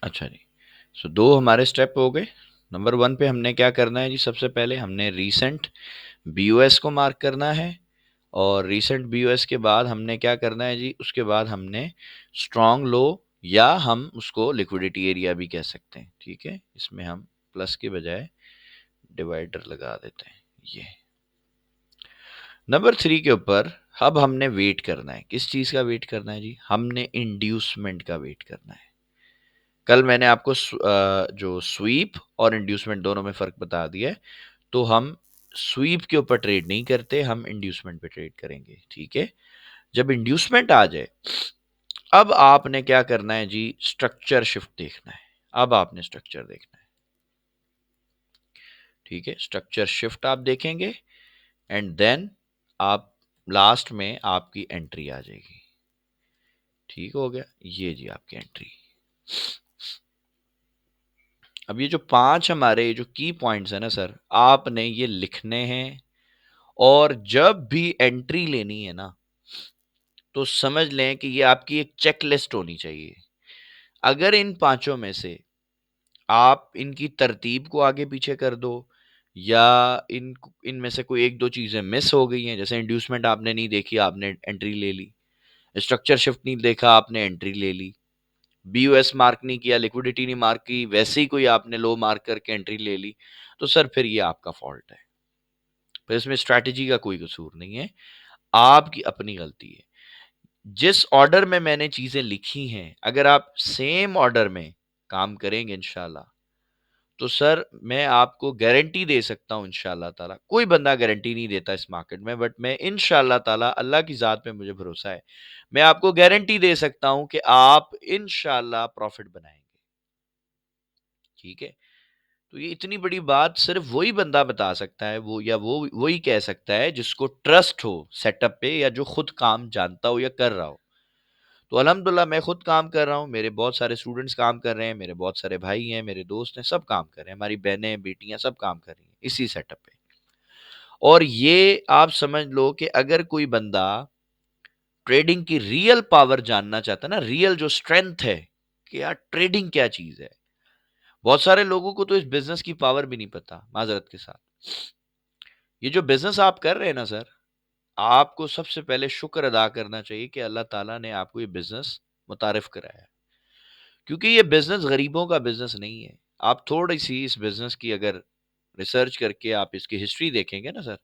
अच्छा जी, सो दो हमारे स्टेप हो गए। नंबर वन पे हमने क्या करना है जी, सबसे पहले हमने रीसेंट बीओएस को मार्क करना है, और रीसेंट बीओएस के बाद हमने क्या करना है जी, उसके बाद हमने स्ट्रॉन्ग लो, या हम उसको लिक्विडिटी एरिया भी कह सकते हैं। ठीक है, इसमें हम प्लस के बजाय डिवाइडर लगा देते हैं। ये नंबर थ्री के ऊपर अब हमने वेट करना है। किस चीज का वेट करना है जी, हमने इंड्यूसमेंट का वेट करना है। कल मैंने आपको जो स्वीप और इंड्यूसमेंट दोनों में फर्क बता दिया है, तो हम स्वीप के ऊपर ट्रेड नहीं करते, हम इंड्यूसमेंट पे ट्रेड करेंगे। ठीक है, जब इंड्यूसमेंट आ जाए, अब आपने क्या करना है जी, स्ट्रक्चर शिफ्ट देखना है। अब आपने स्ट्रक्चर देखना है। ठीक है, स्ट्रक्चर शिफ्ट आप देखेंगे, एंड देन आप लास्ट में आपकी एंट्री आ जाएगी। ठीक हो गया, ये जी आपकी एंट्री। अब ये जो पांच हमारे जो की पॉइंट्स है ना सर, आपने ये लिखने हैं, और जब भी एंट्री लेनी है ना, तो समझ लें कि ये आपकी एक चेकलिस्ट होनी चाहिए। अगर इन पांचों में से आप इनकी तरतीब को आगे पीछे कर दो, या इनमें से कोई एक दो चीजें मिस हो गई हैं, जैसे इंड्यूसमेंट आपने नहीं देखी, आपने एंट्री ले ली, स्ट्रक्चर शिफ्ट नहीं देखा, आपने एंट्री ले ली, बीयूएस मार्क नहीं किया, लिक्विडिटी नहीं मार्क की, वैसे ही कोई आपने लो मार्क करके एंट्री ले ली, तो सर फिर ये आपका फॉल्ट है। फिर इसमें स्ट्रैटेजी का कोई कसूर नहीं है, आपकी अपनी गलती है। जिस ऑर्डर में मैंने चीजें लिखी हैं, अगर आप सेम ऑर्डर में काम करेंगे इंशाल्लाह, तो सर मैं आपको गारंटी दे सकता हूं इंशाल्लाह ताला। कोई बंदा गारंटी नहीं देता इस मार्केट में, बट मैं इंशाल्लाह ताला, अल्लाह की जात पे मुझे भरोसा है, मैं आपको गारंटी दे सकता हूं कि आप इंशाल्लाह प्रॉफिट बनाएंगे। ठीक है, तो ये इतनी बड़ी बात सिर्फ वही बंदा बता सकता है, वो या वो वही कह सकता है जिसको ट्रस्ट हो सेटअप पे, या जो खुद काम जानता हो या कर रहा हो। तो अल्हम्दुलिल्लाह मैं खुद काम कर रहा हूँ, मेरे बहुत सारे स्टूडेंट्स काम कर रहे हैं, मेरे बहुत सारे भाई हैं, मेरे दोस्त हैं, सब काम कर रहे हैं, हमारी बहनें बेटियां सब काम कर रही हैं इसी सेटअप पे। और ये आप समझ लो कि अगर कोई बंदा ट्रेडिंग की रियल पावर जानना चाहता है ना, रियल जो स्ट्रेंथ है कि यार ट्रेडिंग क्या चीज है, बहुत सारे लोगों को तो इस बिजनेस की पावर भी नहीं पता, माजरत के साथ। ये जो बिजनेस आप कर रहे हैं ना सर, आपको सबसे पहले शुक्र अदा करना चाहिए कि अल्लाह ताला ने आपको ये बिजनेस मुतारिफ कराया है, क्योंकि ये बिजनेस गरीबों का बिजनेस नहीं है। आप थोड़ी सी इस बिजनेस की अगर रिसर्च करके आप इसकी हिस्ट्री देखेंगे ना सर,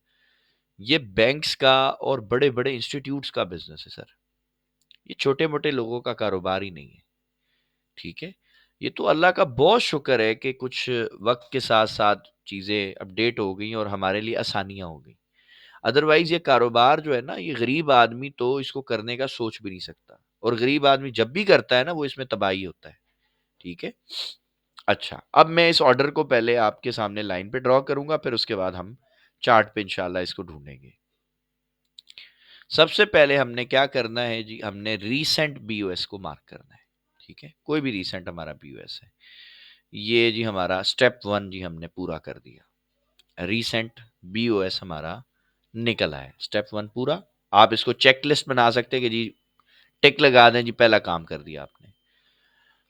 ये बैंक्स का और बड़े बड़े इंस्टीट्यूट्स का बिजनेस है सर, ये छोटे मोटे लोगों का कारोबार ही नहीं है। ठीक है, ये तो अल्लाह का बहुत शुक्र है कि कुछ वक्त के साथ साथ चीज़ें अपडेट हो गई और हमारे लिए आसानियां हो गई। अदरवाइज ये कारोबार जो है ना, ये गरीब आदमी तो इसको करने का सोच भी नहीं सकता, और गरीब आदमी जब भी करता है ना, वो इसमें तबाही होता है। ठीक है, अच्छा अब मैं इस ऑर्डर को पहले आपके सामने लाइन पे ड्रॉ करूंगा, फिर उसके बाद हम चार्ट पे इंशाल्लाह इसको ढूंढेंगे। सबसे पहले हमने क्या करना है जी, हमने रीसेंट बीओएस को मार्क करना है। ठीक है, कोई भी रीसेंट हमारा बीओएस है, ये जी हमारा स्टेप वन जी हमने पूरा कर दिया। रीसेंट बीओएस हमारा निकल आया, स्टेप वन पूरा। आप इसको चेकलिस्ट बना सकते हैं कि जी टिक लगा दें जी, पहला काम कर दिया आपने।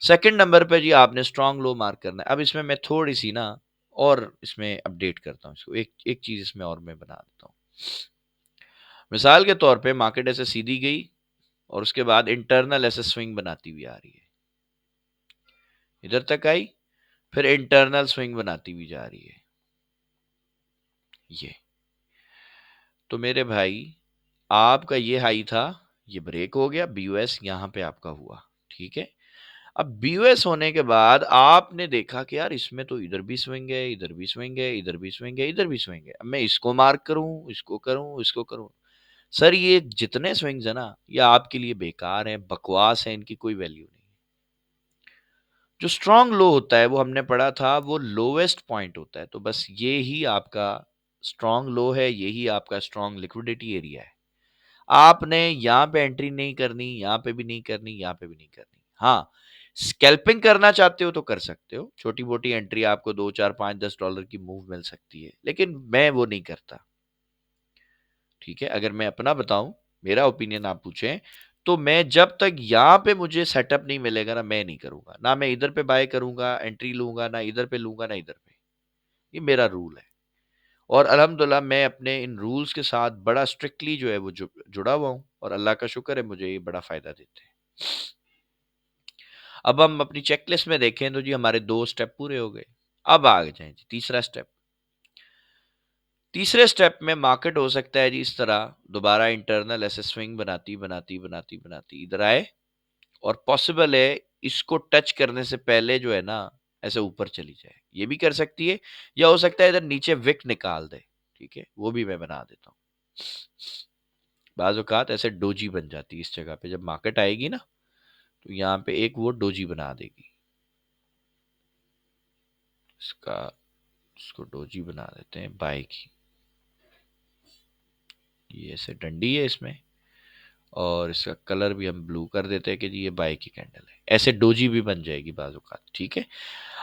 सेकंड नंबर पे जी आपने स्ट्रांग लो मार्क करना है। अब इसमें मैं थोड़ी सी ना और इसमें अपडेट करता हूँ इसको, एक एक चीज इसमें और मैं बना देता हूँ। मिसाल के तौर पे मार्केट ऐसे सीधी गई, और उसके बाद इंटरनल ऐसे स्विंग बनाती हुई आ रही है, इधर तक आई, फिर इंटरनल स्विंग बनाती हुई जा रही है। ये तो मेरे भाई, आपका ये हाई था, ये ब्रेक हो गया, बीओएस यहां पे आपका हुआ। ठीक है, अब बीओएस होने के बाद आपने देखा कि यार इसमें तो इधर भी स्विंग है, इधर भी स्विंग है, इधर भी स्विंग है, इधर भी स्विंग है, अब मैं इसको मार्क करूं, इसको करूं, इसको करूं। सर ये जितने स्विंग्स है ना, ये आपके लिए बेकार है, बकवास है, इनकी कोई वैल्यू नहीं। जो स्ट्रांग लो होता है, वो हमने पढ़ा था, वो लोवेस्ट पॉइंट होता है, तो बस ये ही आपका स्ट्रांग लो है, यही आपका स्ट्रांग लिक्विडिटी एरिया है। आपने यहाँ पे एंट्री नहीं करनी, यहाँ पे भी नहीं करनी, यहाँ पे भी नहीं करनी। हाँ, स्कैल्पिंग करना चाहते हो तो कर सकते हो, छोटी मोटी एंट्री आपको 2 4 5 10 डॉलर की मूव मिल सकती है, लेकिन मैं वो नहीं करता। ठीक है, अगर मैं अपना बताऊं, मेरा ओपिनियन आप पूछें, तो मैं जब तक यहाँ पे मुझे सेटअप नहीं मिलेगा ना, मैं नहीं करूंगा ना, मैं इधर पे बाय करूंगा, एंट्री लूंगा ना, इधर पे लूंगा ना इधर पे। ये मेरा रूल है। और अल्हम्दुलिल्लाह मैं अपने इन रूल्स के साथ बड़ा स्ट्रिक्टली जो है वो जुड़ा हुआ हूँ, और अल्लाह का शुक्र है मुझे ये बड़ा फायदा देते हैं। अब हम अपनी चेकलिस्ट में देखें तो जी हमारे 2 स्टेप पूरे हो गए। अब आ जाए जी तीसरा स्टेप। तीसरे स्टेप में मार्केट हो सकता है जी इस तरह दोबारा इंटरनल ऐसे स्विंग बनाती बनाती बनाती बनाती इधर आए, और पॉसिबल है इसको टच करने से पहले जो है ना ऐसे ऊपर चली जाए, ये भी कर सकती है। या हो सकता है इधर नीचे विक निकाल दे, ठीक है, वो भी मैं बना देता हूँ। बाज़ औक़ात ऐसे डोजी बन जाती है इस जगह पे, जब मार्केट आएगी ना तो यहाँ पे एक वो डोजी बना देगी। इसका इसको डोजी बना देते हैं बाय की। ये ऐसे डंडी है इसमें, और इसका कलर भी हम ब्लू कर देते हैं कि जी ये बाय की कैंडल है। ऐसे डोजी भी बन जाएगी बाज़ औक़ात, ठीक है।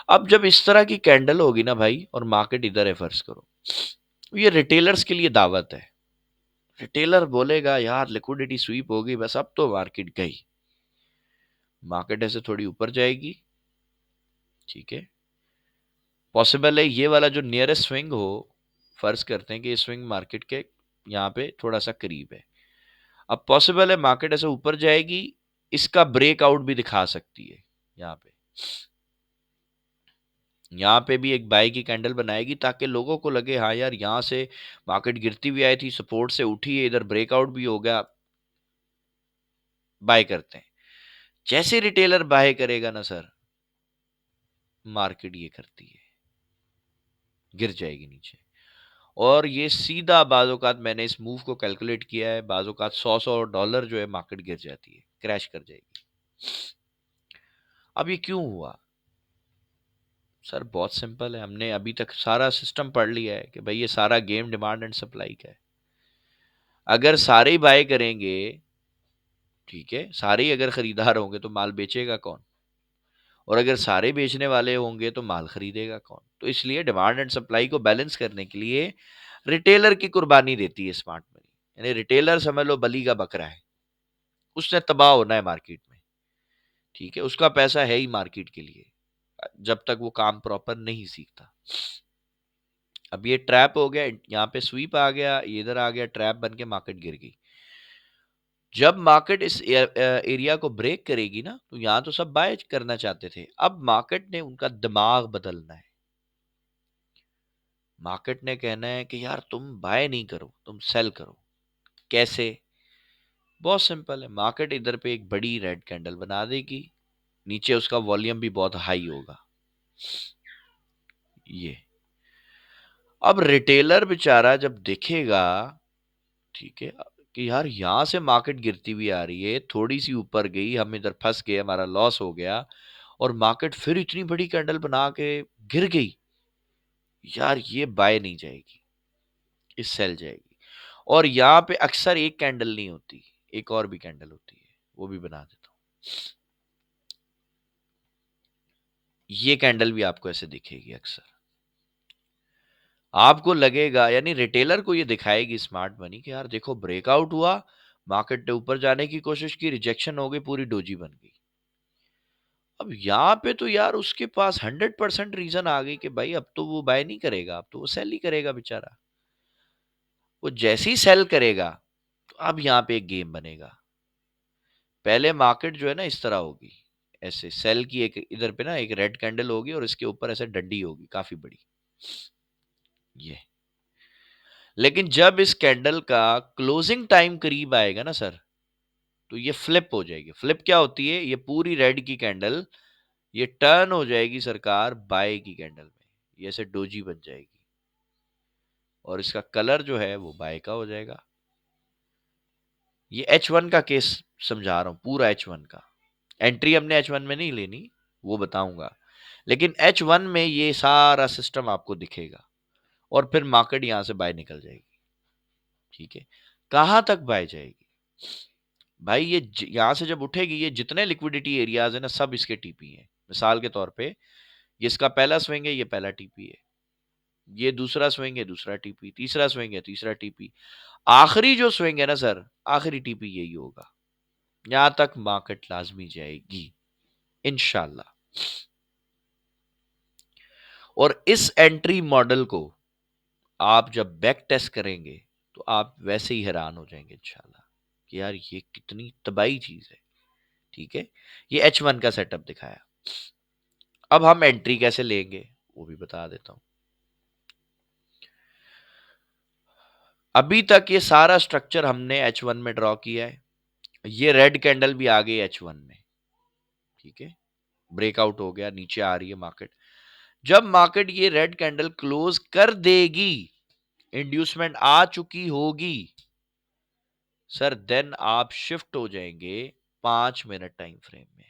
अब जब इस तरह की कैंडल होगी ना भाई, और मार्केट इधर है फर्ज करो, ये रिटेलर्स के लिए दावत है। रिटेलर बोलेगा यार लिक्विडिटी स्वीप हो गई, बस अब तो मार्केट गई। मार्केट ऐसे थोड़ी ऊपर जाएगी, ठीक है। पॉसिबल है ये वाला जो नियरेस्ट स्विंग हो, फर्ज करते हैं कि ये स्विंग मार्केट के यहाँ पे थोड़ा सा करीब है। अब पॉसिबल है मार्केट ऐसे ऊपर जाएगी, इसका ब्रेकआउट भी दिखा सकती है। यहाँ पे भी एक बाय की कैंडल बनाएगी ताकि लोगों को लगे हाँ यार यहाँ से मार्केट गिरती हुई आई थी, सपोर्ट से उठी है, इधर ब्रेकआउट भी हो गया, बाय करते हैं। जैसे रिटेलर बाय करेगा ना सर, मार्केट ये करती है, गिर जाएगी नीचे। और ये सीधा बाज़-औक़ात मैंने इस मूव को कैलकुलेट किया है, बाज़-औक़ात $100 जो है मार्केट गिर जाती है, क्रैश कर जाएगी। अब ये क्यों हुआ? सर बहुत सिंपल है, हमने अभी तक सारा सिस्टम पढ़ लिया है कि भाई ये सारा गेम डिमांड एंड सप्लाई का है। अगर सारे ही बाय करेंगे, ठीक है, सारे ही अगर खरीदार होंगे तो माल बेचेगा कौन? और अगर सारे बेचने वाले होंगे तो माल खरीदेगा कौन? तो इसलिए डिमांड एंड सप्लाई को बैलेंस करने के लिए रिटेलर की कुर्बानी देती है स्मार्ट मनी। यानी रिटेलर समझ लो बली का बकरा है, उसने तबाह होना है मार्केट में, ठीक है, उसका पैसा है ही मार्केट के लिए, जब तक वो काम प्रॉपर नहीं सीखता। अब ये ट्रैप हो गया, यहाँ पे स्वीप आ गया, ये इधर आ गया, ट्रैप बन के मार्केट गिर गई। जब मार्केट इस एरिया को ब्रेक करेगी ना, तो यहाँ तो सब बाय करना चाहते थे, अब मार्केट ने उनका दिमाग बदलना है। मार्केट ने कहना है कि यार तुम बाय नहीं करो, तुम सेल करो। कैसे? बहुत सिंपल है, मार्केट इधर पे एक बड़ी रेड कैंडल बना देगी, नीचे उसका वॉल्यूम भी बहुत हाई होगा। ये अब रिटेलर बेचारा जब देखेगा, ठीक है, कि यार यहाँ से मार्केट गिरती हुई आ रही है, थोड़ी सी ऊपर गई, हम इधर फंस गए, हमारा लॉस हो गया, और मार्केट फिर इतनी बड़ी कैंडल बना के गिर गई, यार ये बाय नहीं जाएगी, ये सेल जाएगी। और यहाँ पे अक्सर एक कैंडल नहीं होती, एक और भी कैंडल होती है, वो भी बना देता हूँ। ये कैंडल भी आपको ऐसे दिखेगी अक्सर, आपको लगेगा, यानी रिटेलर को ये दिखाएगी स्मार्ट मनी कि यार देखो ब्रेकआउट हुआ, मार्केट ने ऊपर जाने की कोशिश की, रिजेक्शन हो गई, पूरी डोजी बन गई। अब यहाँ पे तो यार उसके पास 100% रीजन आ गई कि भाई अब तो वो बाय नहीं करेगा, अब तो वो सेल ही करेगा बेचारा। वो जैसे ही सेल करेगा, तो अब यहाँ पे एक गेम बनेगा। पहले मार्केट जो है ना इस तरह होगी, ऐसे सेल की एक इधर पे ना एक रेड कैंडल होगी, और इसके ऊपर ऐसे डंडी होगी काफी बड़ी, ये। लेकिन जब इस कैंडल का क्लोजिंग टाइम करीब आएगा ना सर, तो ये फ्लिप हो जाएगी। फ्लिप क्या होती है? ये पूरी रेड की कैंडल ये टर्न हो जाएगी सरकार बाय की कैंडल में, ये ऐसे डोजी बन जाएगी, और इसका कलर जो है वो बाय का हो जाएगा। ये H1 का केस समझा रहा हूं, पूरा H1 का। एंट्री हमने H1 में नहीं लेनी, वो बताऊंगा, लेकिन H1 में ये सारा सिस्टम आपको दिखेगा, और फिर मार्केट यहां से बाय निकल जाएगी, ठीक है। कहां तक बाय जाएगी भाई? ये यहां से जब उठेगी, ये जितने लिक्विडिटी एरियाज है ना सब इसके टीपी हैं। मिसाल के तौर पे ये इसका पहला स्विंग है, ये पहला टीपी है, ये दूसरा स्विंग है, दूसरा टीपी, तीसरा स्विंग है, तीसरा टीपी, आखिरी जो स्विंग है ना सर, आखिरी टीपी यही होगा। यहां तक मार्केट लाजमी जाएगी इंशाल्लाह। और इस एंट्री मॉडल को आप जब बैक टेस्ट करेंगे तो आप वैसे ही हैरान हो जाएंगे इंशाल्लाह कि यार ये कितनी तबाही चीज है। ठीक है, ये H1 का सेटअप दिखाया। अब हम एंट्री कैसे लेंगे वो भी बता देता हूं। अभी तक ये सारा स्ट्रक्चर हमने H1 में ड्रॉ किया है। ये रेड कैंडल भी आ गई H1 में। ठीक है, ब्रेकआउट हो गया, नीचे आ रही है मार्केट। जब मार्केट ये रेड कैंडल क्लोज कर देगी, इंड्यूसमेंट आ चुकी होगी सर, देन आप शिफ्ट हो जाएंगे 5 मिनट टाइम फ्रेम में।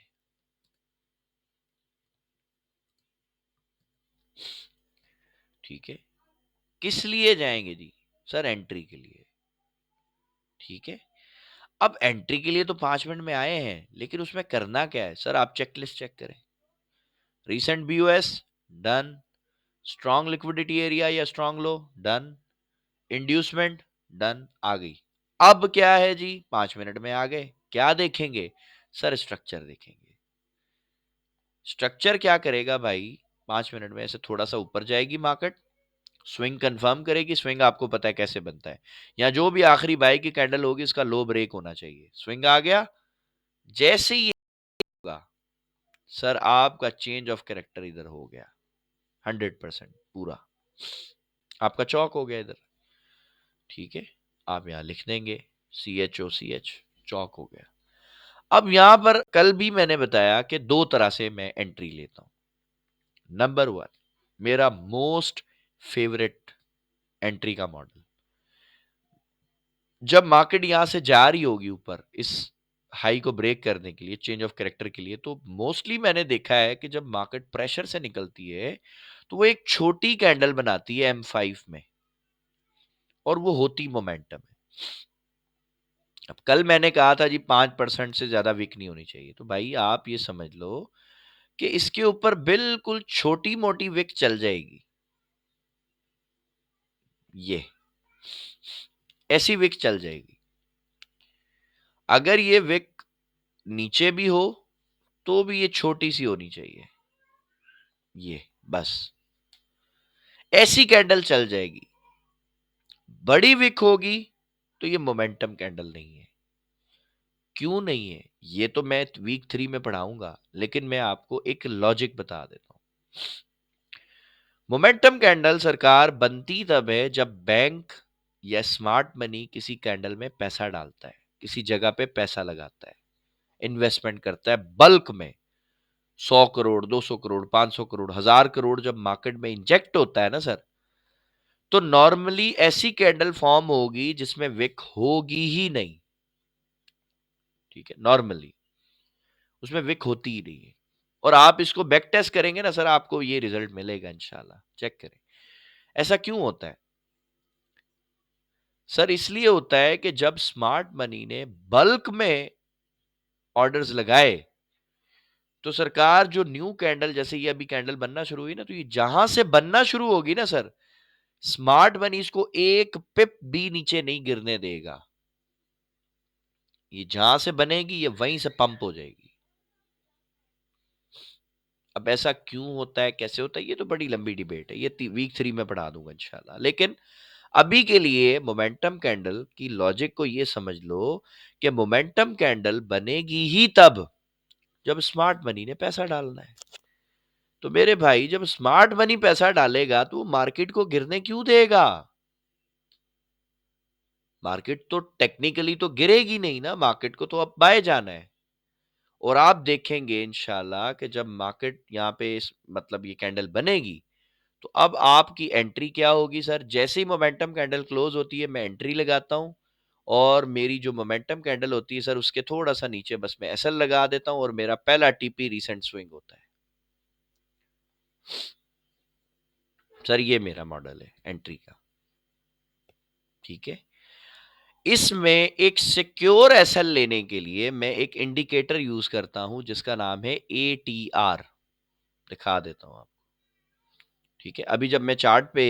ठीक है, किस लिए जाएंगे जी? सर एंट्री के लिए। ठीक है, अब एंट्री के लिए तो 5 मिनट में आए हैं, लेकिन उसमें करना क्या है सर? आप चेकलिस्ट चेक करें। Recent BOS done, strong liquidity area या स्ट्रॉन्ग लो डन, इंड्यूसमेंट डन, आ गई। अब क्या है जी? 5 मिनट में आ गए, क्या देखेंगे सर? स्ट्रक्चर देखेंगे। स्ट्रक्चर क्या करेगा भाई? 5 मिनट में ऐसे थोड़ा सा ऊपर जाएगी मार्केट, स्विंग कंफर्म करेगी। स्विंग आपको पता है कैसे बनता है, या जो भी आखिरी बाई की कैंडल होगी उसका लो ब्रेक होना चाहिए। स्विंग आ गया, जैसे ही होगा सर आपका चेंज ऑफ कैरेक्टर इधर हो गया 100% पूरा, आपका चौक हो गया इधर। ठीक है, आप यहां लिख देंगे CHOCH, चौक हो गया। अब यहां पर कल भी मैंने बताया कि दो तरह से मैं एंट्री लेता हूं। नंबर वन, मेरा मोस्ट फेवरेट एंट्री का मॉडल, जब मार्केट यहां से जा रही होगी ऊपर इस हाई को ब्रेक करने के लिए, चेंज ऑफ कैरेक्टर के लिए, तो मोस्टली मैंने देखा है कि जब मार्केट प्रेशर से निकलती है तो वो एक छोटी कैंडल बनाती है M5 में, और वो होती मोमेंटम है। अब कल मैंने कहा था जी 5% से ज्यादा वीक नहीं होनी चाहिए, तो भाई आप ये समझ लो कि इसके ऊपर बिल्कुल छोटी मोटी विक चल जाएगी। ये ऐसी विक चल जाएगी। अगर ये विक नीचे भी हो तो भी ये छोटी सी होनी चाहिए, ये बस ऐसी कैंडल चल जाएगी। बड़ी विक होगी तो ये मोमेंटम कैंडल नहीं है। क्यों नहीं है ये तो मैं वीक 3 में पढ़ाऊंगा, लेकिन मैं आपको एक लॉजिक बता देता हूं। मोमेंटम कैंडल सरकार बनती तब है जब बैंक या स्मार्ट मनी किसी कैंडल में पैसा डालता है, किसी जगह पे पैसा लगाता है, इन्वेस्टमेंट करता है बल्क में। 100 करोड़, 200 करोड़, 500 करोड़, 1000 करोड़ जब मार्केट में इंजेक्ट होता है ना सर, तो नॉर्मली ऐसी कैंडल फॉर्म होगी जिसमें विक होगी ही नहीं। ठीक है, नॉर्मली उसमें विक होती ही नहीं है। और आप इसको बैक टेस्ट करेंगे ना सर, आपको ये रिजल्ट मिलेगा इंशाल्लाह, चेक करें। ऐसा क्यों होता है सर? इसलिए होता है कि जब स्मार्ट मनी ने बल्क में ऑर्डर्स लगाए, तो सरकार जो न्यू कैंडल, जैसे ये अभी कैंडल बनना शुरू हुई ना, तो ये जहां से बनना शुरू होगी ना सर, स्मार्ट मनी इसको एक पिप भी नीचे नहीं गिरने देगा। ये जहां से बनेगी ये वहीं से पंप हो जाएगी। अब ऐसा क्यों होता है, कैसे होता है, ये तो बड़ी लंबी डिबेट है, ये वीक 3 में पढ़ा दूंगा इंशाल्लाह। लेकिन अभी के लिए मोमेंटम कैंडल की लॉजिक को ये समझ लो कि मोमेंटम कैंडल बनेगी ही तब जब स्मार्ट मनी ने पैसा डालना है। तो मेरे भाई जब स्मार्ट मनी पैसा डालेगा तो वो मार्केट को गिरने क्यों देगा? मार्केट तो टेक्निकली तो गिरेगी नहीं ना, मार्केट को तो अब बाय जाना है। और आप देखेंगे इंशाल्लाह कि जब मार्केट यहाँ पे मतलब ये कैंडल बनेगी, तो अब आपकी एंट्री क्या होगी सर? जैसे ही मोमेंटम कैंडल क्लोज होती है मैं एंट्री लगाता हूं, और मेरी जो मोमेंटम कैंडल होती है सर उसके थोड़ा सा नीचे बस मैं एसएल लगा देता हूं, और मेरा पहला टीपी रीसेंट स्विंग होता है। सर ये मेरा मॉडल है एंट्री का। ठीक है, इसमें एक सिक्योर एसएल लेने के लिए मैं एक इंडिकेटर यूज करता हूं जिसका नाम है ATR। दिखा देता हूं आप। ठीक है, अभी जब मैं चार्ट पे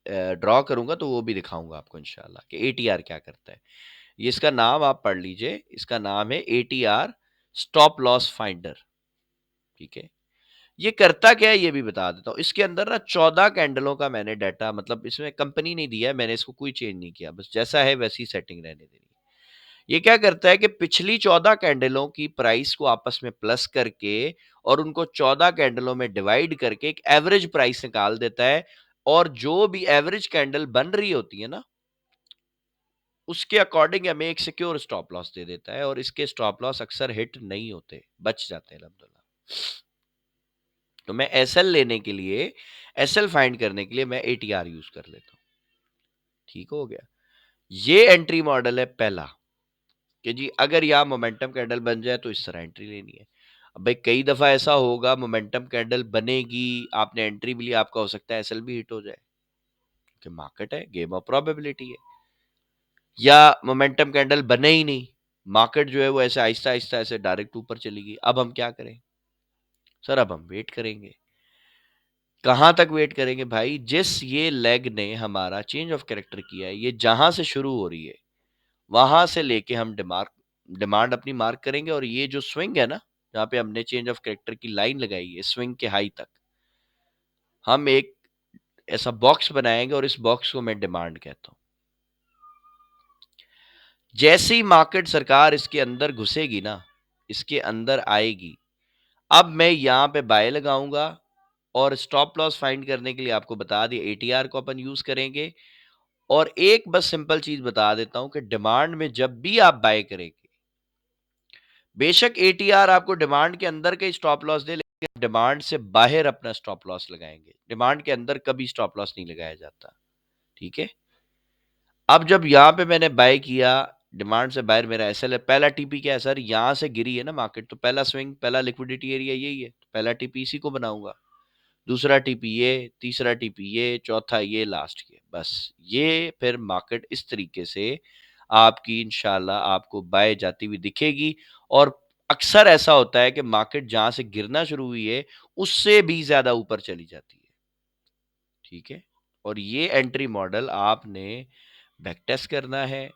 ड्रॉ करूंगा तो वो भी दिखाऊंगा आपको इंशाल्लाह कि ATR क्या करता है। ये इसका नाम आप पढ़ लीजिए, इसका नाम है एटीआर स्टॉप लॉस फाइंडर। ठीक है, ये करता क्या है ये भी बता देता हूँ। इसके अंदर ना 14 कैंडलों का मैंने डाटा, मतलब इसमें कंपनी नहीं दिया है, मैंने इसको कोई चेंज नहीं किया, बस जैसा है वैसी सेटिंग रहने देनी है। ये क्या करता है कि पिछली 14 कैंडलों की प्राइस को आपस में प्लस करके और उनको 14 कैंडलों में डिवाइड करके एक एवरेज प्राइस निकाल देता है, और जो भी एवरेज कैंडल बन रही होती है ना, उसके अकॉर्डिंग हमें एक सिक्योर स्टॉप लॉस दे देता है, और इसके स्टॉप लॉस अक्सर हिट नहीं होते, बच जाते हैं अल्हम्दुलिल्लाह। तो मैं एसएल लेने के लिए, एसएल फाइंड करने के लिए मैं एटीआर यूज कर लेता हूं। ठीक हो गया। ये एंट्री मॉडल है पहला, कि जी अगर यहां मोमेंटम कैंडल बन जाए तो इस तरह एंट्री लेनी है। अब भाई कई दफा ऐसा होगा मोमेंटम कैंडल बनेगी, आपने एंट्री भी ली, आपका हो सकता है एसएल भी हिट हो जाए, क्योंकि मार्केट है, गेम ऑफ प्रोबेबिलिटी है। या मोमेंटम कैंडल बने ही नहीं, मार्केट जो है वो ऐसे आहिस्ता आहिस्ता ऐसे डायरेक्ट ऊपर चली गई, अब हम क्या करें? सर अब हम वेट करेंगे। कहां तक वेट करेंगे भाई? जिस ये लेग ने हमारा चेंज ऑफ कैरेक्टर किया है, ये जहां से शुरू हो रही है वहां से लेके हम डिमांड डिमांड अपनी मार्क करेंगे, और ये जो स्विंग है ना, जहां पे हमने चेंज ऑफ कैरेक्टर की लाइन लगाई है स्विंग के हाई तक, हम एक ऐसा बॉक्स बनाएंगे, और इस बॉक्स को मैं डिमांड कहता हूं। जैसे ही मार्केट सरकार इसके अंदर घुसेगी ना, इसके अंदर आएगी, अब मैं यहां पे बाय लगाऊंगा, और स्टॉप लॉस फाइंड करने के लिए आपको बता दिया एटीआर को अपन यूज करेंगे। और एक बस सिंपल चीज बता देता हूं कि डिमांड में जब भी आप बाय करेंगे, बेशक एटीआर आपको डिमांड के अंदर के स्टॉप लॉस दे, लेकिन डिमांड से बाहर अपना स्टॉप लॉस लगाएंगे। डिमांड के अंदर कभी स्टॉप लॉस नहीं लगाया जाता। ठीक है। अब जब यहां पे मैंने बाय किया, डिमांड से बाहर मेरा एसएल है, पहला टीपी क्या है सर? यहां से गिरी है ना मार्केट, तो पहला स्विंग, पहला लिक्विडिटी एरिया यही है, तो पहला टीपी इसी को बनाऊंगा। दूसरा टीपी ये, तीसरा टीपी ये, चौथा ये, लास्ट ये, बस। ये फिर मार्केट इस तरीके से आपकी इंशाल्लाह आपको बाय जाती हुई दिखेगी। और अक्सर ऐसा होता है कि मार्केट जहां से गिरना शुरू हुई है उससे भी ज्यादा ऊपर चली जाती है। ठीक है। और ये एंट्री मॉडल आपने बैक टेस्ट करना है,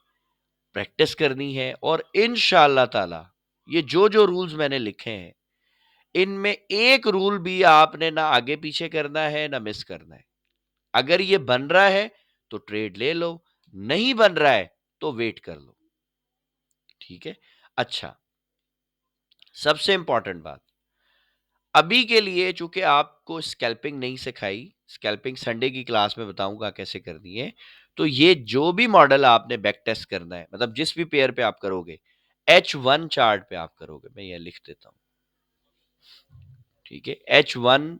प्रैक्टिस करनी है, और इंशाल्लाह ताला ये जो जो रूल्स मैंने लिखे हैं, इनमें एक रूल भी आपने ना आगे पीछे करना है ना मिस करना है। अगर ये बन रहा है तो ट्रेड ले लो, नहीं बन रहा है तो वेट कर लो। ठीक है। अच्छा, सबसे इंपॉर्टेंट बात, अभी के लिए चूंकि आपको स्कैल्पिंग नहीं सिखाई, स्कैल्पिंग संडे की क्लास में बताऊंगा कैसे करनी है, तो ये जो भी मॉडल आपने बैक टेस्ट करना है, मतलब जिस भी पेयर पे आप करोगे, H1 चार्ट पे आप करोगे, मैं ये लिख देता हूं। ठीक है, H1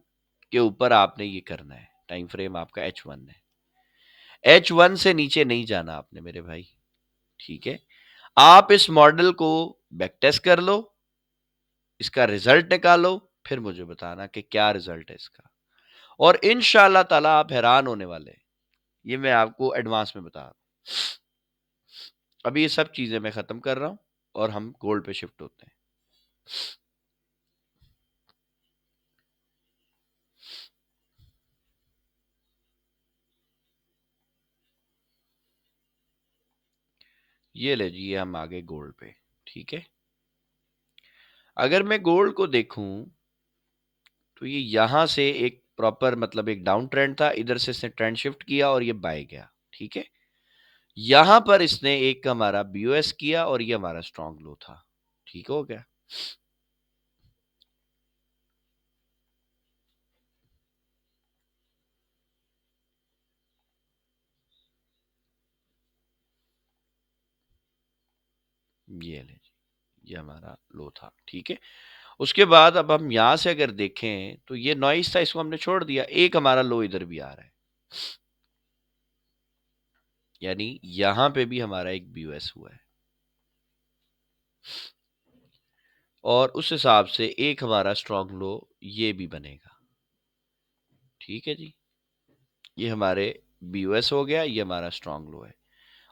के ऊपर आपने ये करना है, टाइम फ्रेम आपका H1 है, H1 से नीचे नहीं जाना आपने मेरे भाई। ठीक है। आप इस मॉडल को बैक टेस्ट कर लो, इसका रिजल्ट निकालो, फिर मुझे बताना कि क्या रिजल्ट है इसका, और इंशाल्लाह ताला आप हैरान होने वाले हैं। ये मैं आपको एडवांस में बता रहा हूं। अभी ये सब चीजें मैं खत्म कर रहा हूं, और हम गोल्ड पे शिफ्ट होते हैं। ये ले जी, ये हम आगे गोल्ड पे। ठीक है। अगर मैं गोल्ड को देखूं, तो ये यहां से एक प्रॉपर, मतलब एक डाउन ट्रेंड था, इधर से इसने ट्रेंड शिफ्ट किया और ये बाय गया। ठीक है। यहां पर इसने एक हमारा बीओएस किया, और ये हमारा स्ट्रॉन्ग लो था। ठीक हो गया। ये ले जी, ये हमारा लो था। ठीक है। उसके बाद अब हम यहां से अगर देखें तो ये नॉइस था, इसको हमने छोड़ दिया, एक हमारा लो इधर भी आ रहा है, यानी यहां पे भी हमारा एक बीओएस हुआ है, और उस हिसाब से एक हमारा स्ट्रॉन्ग लो ये भी बनेगा। ठीक है जी। ये हमारे बीओएस हो गया, ये हमारा स्ट्रॉन्ग लो है,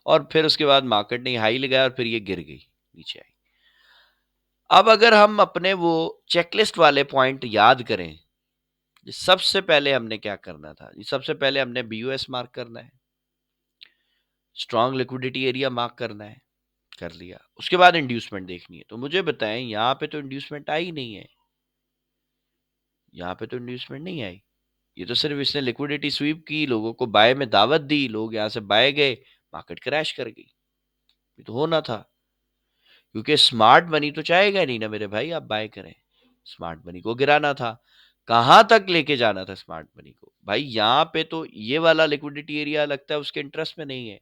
और फिर उसके बाद मार्केट ने हाई लगाया और फिर ये गिर गई, नीचे आई। अब अगर हम अपने वो चेकलिस्ट वाले पॉइंट याद करें, सबसे पहले हमने क्या करना था? सबसे पहले हमने बीओएस मार्क करना है, स्ट्रॉन्ग लिक्विडिटी एरिया मार्क करना है, कर लिया। उसके बाद इंड्यूसमेंट देखनी है, तो मुझे बताएं यहाँ पे तो इंड्यूसमेंट आई नहीं है, यहाँ पे तो इंड्यूसमेंट नहीं आई। ये तो सिर्फ इसने लिक्विडिटी स्वीप की, लोगों को बाय में दावत दी, लोग यहाँ से बाय गए, मार्केट क्रैश कर गई। ये तो होना था, क्योंकि स्मार्ट मनी तो चाहेगा नहीं ना मेरे भाई आप बाय करें। स्मार्ट मनी को गिराना था, कहां तक लेके जाना था स्मार्ट मनी को भाई। यहाँ पे तो ये वाला लिक्विडिटी एरिया लगता है उसके इंटरेस्ट में नहीं है,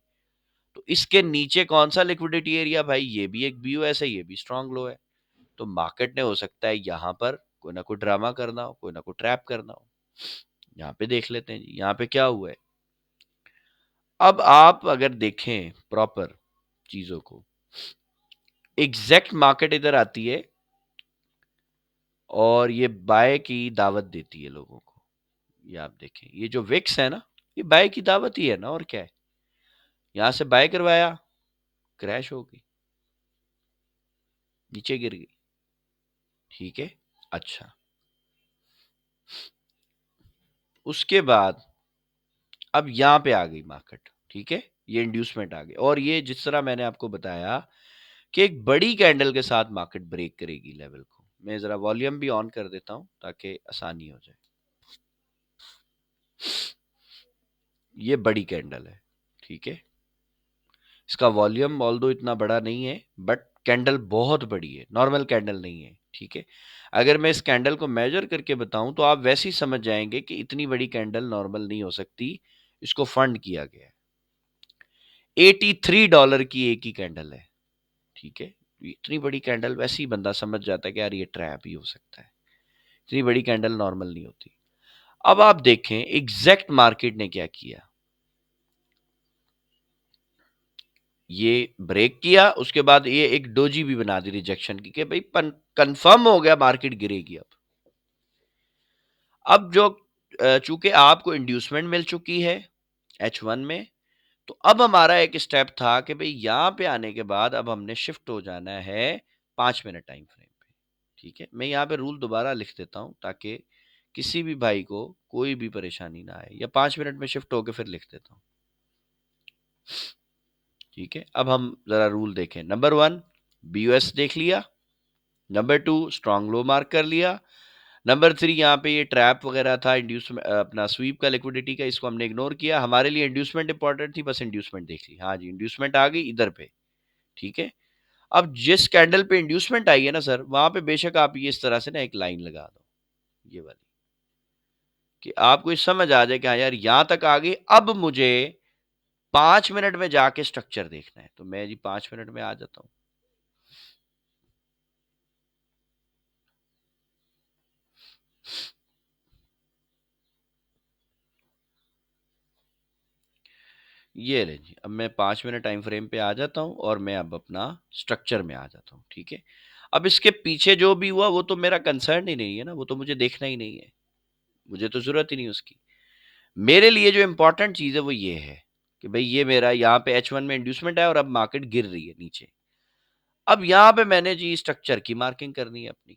तो इसके नीचे कौन सा लिक्विडिटी एरिया भाई, ये भी एक बीओएस है, ये भी स्ट्रांग लो है। तो मार्केट ने हो सकता है यहाँ पर कोई ना कोई ड्रामा करना हो, कोई ना कोई ट्रैप करना हो। यहाँ पे देख लेते हैं जी यहाँ पे क्या हुआ है। अब आप अगर देखें प्रॉपर चीजों को, एग्जैक्ट मार्केट इधर आती है और ये बाय की दावत देती है लोगों को। ये आप देखें, ये जो विक्स है ना, ये बाय की दावत ही है ना, और क्या है। यहां से बाय करवाया, क्रैश हो गई, नीचे गिर गई। ठीक है, अच्छा, उसके बाद अब यहां पे आ गई मार्केट। ठीक है, ये इंड्यूसमेंट आ गई, और ये जिस तरह मैंने आपको बताया कि एक बड़ी कैंडल के साथ मार्केट ब्रेक करेगी लेवल को। मैं जरा वॉल्यूम भी ऑन कर देता हूं ताकि आसानी हो जाए। ये बड़ी कैंडल है, ठीक है। इसका वॉल्यूम ऑल्दो इतना बड़ा नहीं है, बट कैंडल बहुत बड़ी है, नॉर्मल कैंडल नहीं है। ठीक है, अगर मैं इस कैंडल को मेजर करके बताऊं तो आप वैसे ही समझ जाएंगे कि इतनी बड़ी कैंडल नॉर्मल नहीं हो सकती। इसको फंड किया गया है। $83 की एक ही कैंडल है। ठीक है, इतनी बड़ी कैंडल वैसे ही बंदा समझ जाता है कि यार ये ट्रैप ही हो सकता है, इतनी बड़ी कैंडल नॉर्मल नहीं होती। अब आप देखें एग्जैक्ट मार्केट ने क्या किया। ये ब्रेक किया, उसके बाद ये एक डोजी भी बना दी रिजेक्शन की कि भाई कंफर्म हो गया मार्केट गिरेगी। अब जो चूंकि आपको इंड्यूसमेंट मिल चुकी है H1 में, तो अब हमारा एक स्टेप था कि भाई यहां पे आने के बाद अब हमने शिफ्ट हो जाना है 5 मिनट टाइम फ्रेम पे। ठीक है, मैं यहाँ पे रूल दोबारा लिख देता हूं ताकि किसी भी भाई को कोई भी परेशानी ना आए, या 5 मिनट में शिफ्ट होके फिर लिख देता हूं। ठीक है, अब हम जरा रूल देखें। नंबर 1, बीयूएस देख लिया। नंबर 2, स्ट्रांग लो मार्क कर लिया। नंबर 3, यहाँ पे ये ट्रैप वगैरह था इंड्यूस अपना स्वीप का लिक्विडिटी का, इसको हमने इग्नोर किया। हमारे लिए इंड्यूसमेंट इंपॉर्टेंट थी, बस इंड्यूसमेंट देख ली। हाँ जी, इंड्यूसमेंट आ गई इधर पे। ठीक है, अब जिस कैंडल पे इंड्यूसमेंट आई है ना सर, वहां पे बेशक आप ये इस तरह से ना एक लाइन लगा दो, ये वाली, कि आपको ये समझ आ जाए कि हाँ यार यहां तक आ गई। अब मुझे 5 मिनट में जाके स्ट्रक्चर देखना है, तो मैं जी 5 मिनट में आ जाता हूँ। ये ले जी, अब मैं 5 मिनट टाइम फ्रेम पे आ जाता हूँ और मैं अब अपना स्ट्रक्चर में आ जाता हूँ। ठीक है, अब इसके पीछे जो भी हुआ वो तो मेरा कंसर्न ही नहीं है ना, वो तो मुझे देखना ही नहीं है, मुझे तो जरूरत ही नहीं उसकी। मेरे लिए जो इंपॉर्टेंट चीज है वो ये है कि भाई ये मेरा यहाँ पे H1 में इंड्यूसमेंट है और अब मार्केट गिर रही है नीचे। अब यहाँ पे मैंने जी स्ट्रक्चर की मार्किंग करनी है अपनी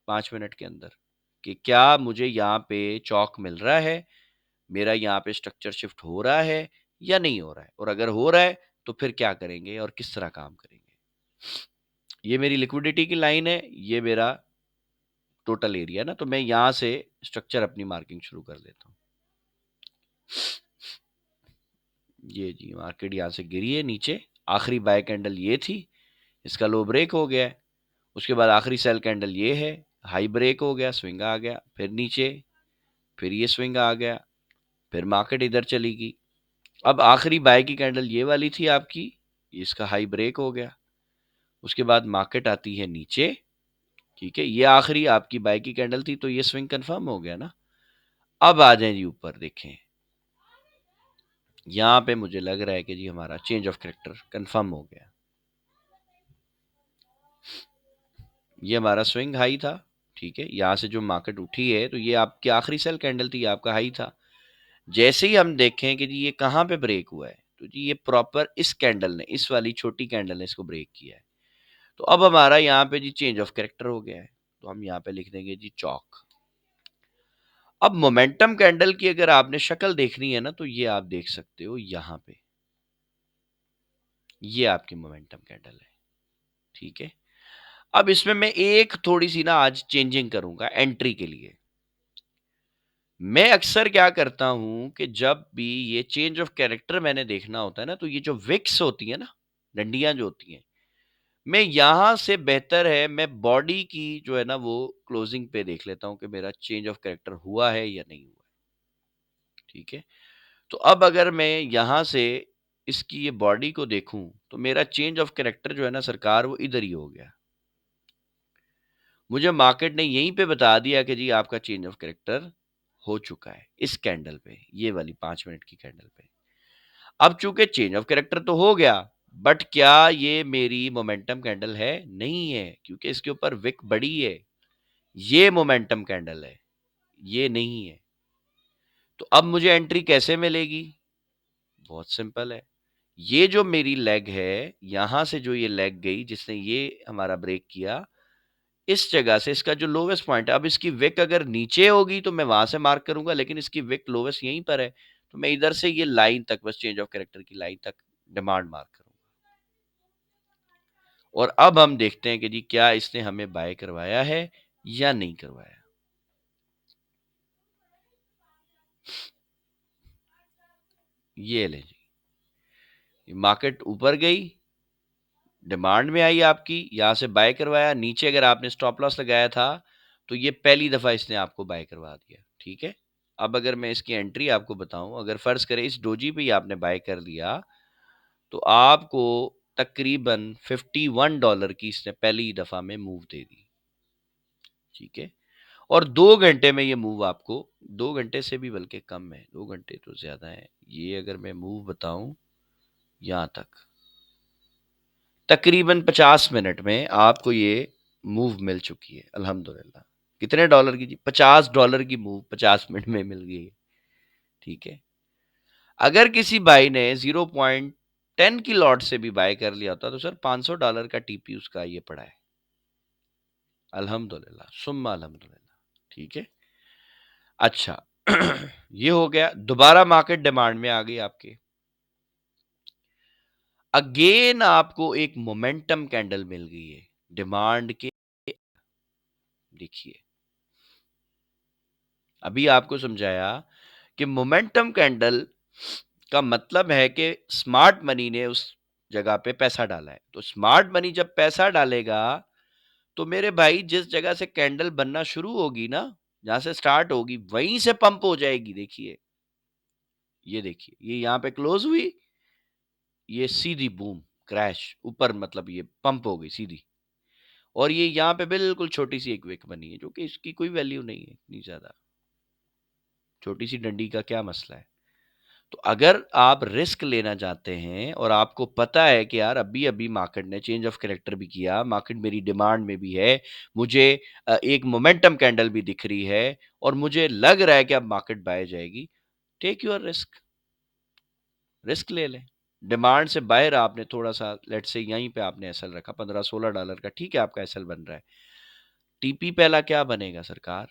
5 मिनट के अंदर, कि क्या मुझे यहाँ पे चौक मिल रहा है, मेरा यहाँ पे स्ट्रक्चर शिफ्ट हो रहा है या नहीं हो रहा है, और अगर हो रहा है तो फिर क्या करेंगे और किस तरह काम करेंगे। ये मेरी लिक्विडिटी की लाइन है, ये मेरा टोटल एरिया ना, तो मैं यहां से स्ट्रक्चर अपनी मार्किंग शुरू कर देता हूँ। ये जी मार्केट यहां से गिरी है नीचे, आखिरी बाय कैंडल ये थी, इसका लो ब्रेक हो गया है। उसके बाद आखिरी सेल कैंडल ये है, हाई ब्रेक हो गया, स्विंग आ गया, फिर नीचे, फिर ये स्विंग आ गया, फिर मार्केट इधर चली गई। अब आखिरी बाय की कैंडल ये वाली थी आपकी, इसका हाई ब्रेक हो गया, उसके बाद मार्केट आती है नीचे। ठीक है, ये आखिरी आपकी बाय की कैंडल थी, तो ये स्विंग कंफर्म हो गया ना। अब आ जाए जी ऊपर, देखें यहां पे मुझे लग रहा है कि जी हमारा चेंज ऑफ कैरेक्टर कंफर्म हो गया। ये हमारा स्विंग हाई था। ठीक है, यहां से जो मार्केट उठी है तो ये आपकी आखिरी सेल कैंडल थी, आपका हाई था। जैसे ही हम देखें कि जी ये कहां पे ब्रेक हुआ है, तो जी ये प्रॉपर इस कैंडल ने, इस वाली छोटी कैंडल ने इसको ब्रेक किया है। तो अब हमारा यहाँ पे जी चेंज ऑफ कैरेक्टर हो गया है, तो हम यहाँ पे लिख देंगे जी चौक। अब मोमेंटम कैंडल की अगर आपने शक्ल देखनी है ना, तो ये आप देख सकते हो यहाँ पे, ये आपकी मोमेंटम कैंडल है, ठीक है। अब इसमें मैं एक थोड़ी सी ना आज चेंजिंग करूंगा एंट्री के लिए। मैं अक्सर क्या करता हूं कि जब भी ये चेंज ऑफ कैरेक्टर मैंने देखना होता है ना, तो ये जो विक्स होती है ना, डंडियां जो होती हैं, मैं यहां से बेहतर है मैं बॉडी की जो है ना वो क्लोजिंग पे देख लेता हूं कि मेरा चेंज ऑफ कैरेक्टर हुआ है या नहीं हुआ है, ठीक है। तो अब अगर मैं यहां से इसकी ये बॉडी को देखूं, तो मेरा चेंज ऑफ कैरेक्टर जो है ना सरकार, वो इधर ही हो गया। मुझे मार्केट ने यहीं पे बता दिया कि जी आपका चेंज ऑफ कैरेक्टर हो चुका है इस कैंडल पे, ये वाली 5 मिनट की कैंडल पे। अब चूंकि चेंज ऑफ कैरेक्टर तो हो गया, बट क्या ये मेरी मोमेंटम कैंडल है? नहीं है, क्योंकि इसके ऊपर विक बड़ी है। ये मोमेंटम कैंडल है, ये नहीं है। तो अब मुझे एंट्री कैसे मिलेगी? बहुत सिंपल है। ये जो मेरी लेग है, यहां से जो ये लेग गई जिसने ये हमारा ब्रेक किया, इस जगह से इसका जो लोवेस्ट पॉइंट है, अब इसकी विक अगर नीचे होगी तो मैं वहां से मार्क करूंगा, लेकिन इसकी विक लोवेस्ट यहीं पर है, तो मैं इधर से ये लाइन तक, बस चेंज ऑफ कैरेक्टर की लाइन तक डिमांड मार्क करूंगा। और अब हम देखते हैं कि जी क्या इसने हमें बाय करवाया है या नहीं करवाया। ये ले जी, मार्केट ऊपर गई, डिमांड में आई आपकी, यहां से बाय करवाया। नीचे अगर आपने स्टॉप लॉस लगाया था, तो ये पहली दफा इसने आपको बाय करवा दिया, ठीक है। अब अगर मैं इसकी एंट्री आपको बताऊं, अगर फर्ज करें इस डोजी पे ही आपने बाय कर लिया, तो आपको तकरीबन $51 की इसने पहली दफा में मूव दे दी, ठीक है। और 2 घंटे में ये मूव आपको, 2 घंटे से भी बल्कि कम है, 2 घंटे तो ज्यादा है, ये अगर मैं मूव बताऊं यहां तक, तकरीबन 50 मिनट में आपको ये मूव मिल चुकी है अल्हम्दुलिल्लाह। कितने डॉलर की जी? $50 की मूव 50 मिनट में मिल गई है, ठीक है। अगर किसी भाई ने 0.10 की लॉट से भी बाय कर लिया होता, तो सर $500 का टीपी उसका ये पड़ा है, अल्हम्दुलिल्लाह सुम्मा अल्हम्दुलिल्लाह, ठीक है। अच्छा ये हो गया, दोबारा मार्केट डिमांड में आ गई आपके। अगेन आपको एक मोमेंटम कैंडल मिल गई है डिमांड के। देखिए, अभी आपको समझाया कि मोमेंटम कैंडल का मतलब है कि स्मार्ट मनी ने उस जगह पे पैसा डाला है। तो स्मार्ट मनी जब पैसा डालेगा, तो मेरे भाई जिस जगह से कैंडल बनना शुरू होगी ना, जहां से स्टार्ट होगी वहीं से पंप हो जाएगी। देखिए, ये देखिए, ये यहां पे क्लोज हुई, ये सीधी बूम क्रैश ऊपर, मतलब ये पंप हो गई सीधी। और ये यहाँ पे बिल्कुल छोटी सी एक विक बनी है, जो कि इसकी कोई वैल्यू नहीं है इतनी ज्यादा, छोटी सी डंडी का क्या मसला है। तो अगर आप रिस्क लेना चाहते हैं और आपको पता है कि यार अभी अभी मार्केट ने चेंज ऑफ कैरेक्टर भी किया, मार्केट मेरी डिमांड में भी है, मुझे एक मोमेंटम कैंडल भी दिख रही है, और मुझे लग रहा है कि अब मार्केट बाय जाएगी, टेक योर रिस्क, रिस्क ले लें। डिमांड से बाहर आपने थोड़ा सा, लेट से यहीं पे आपने एसएल रखा $15-16 का, ठीक है, आपका एसएल बन रहा है। टीपी पहला क्या बनेगा सरकार?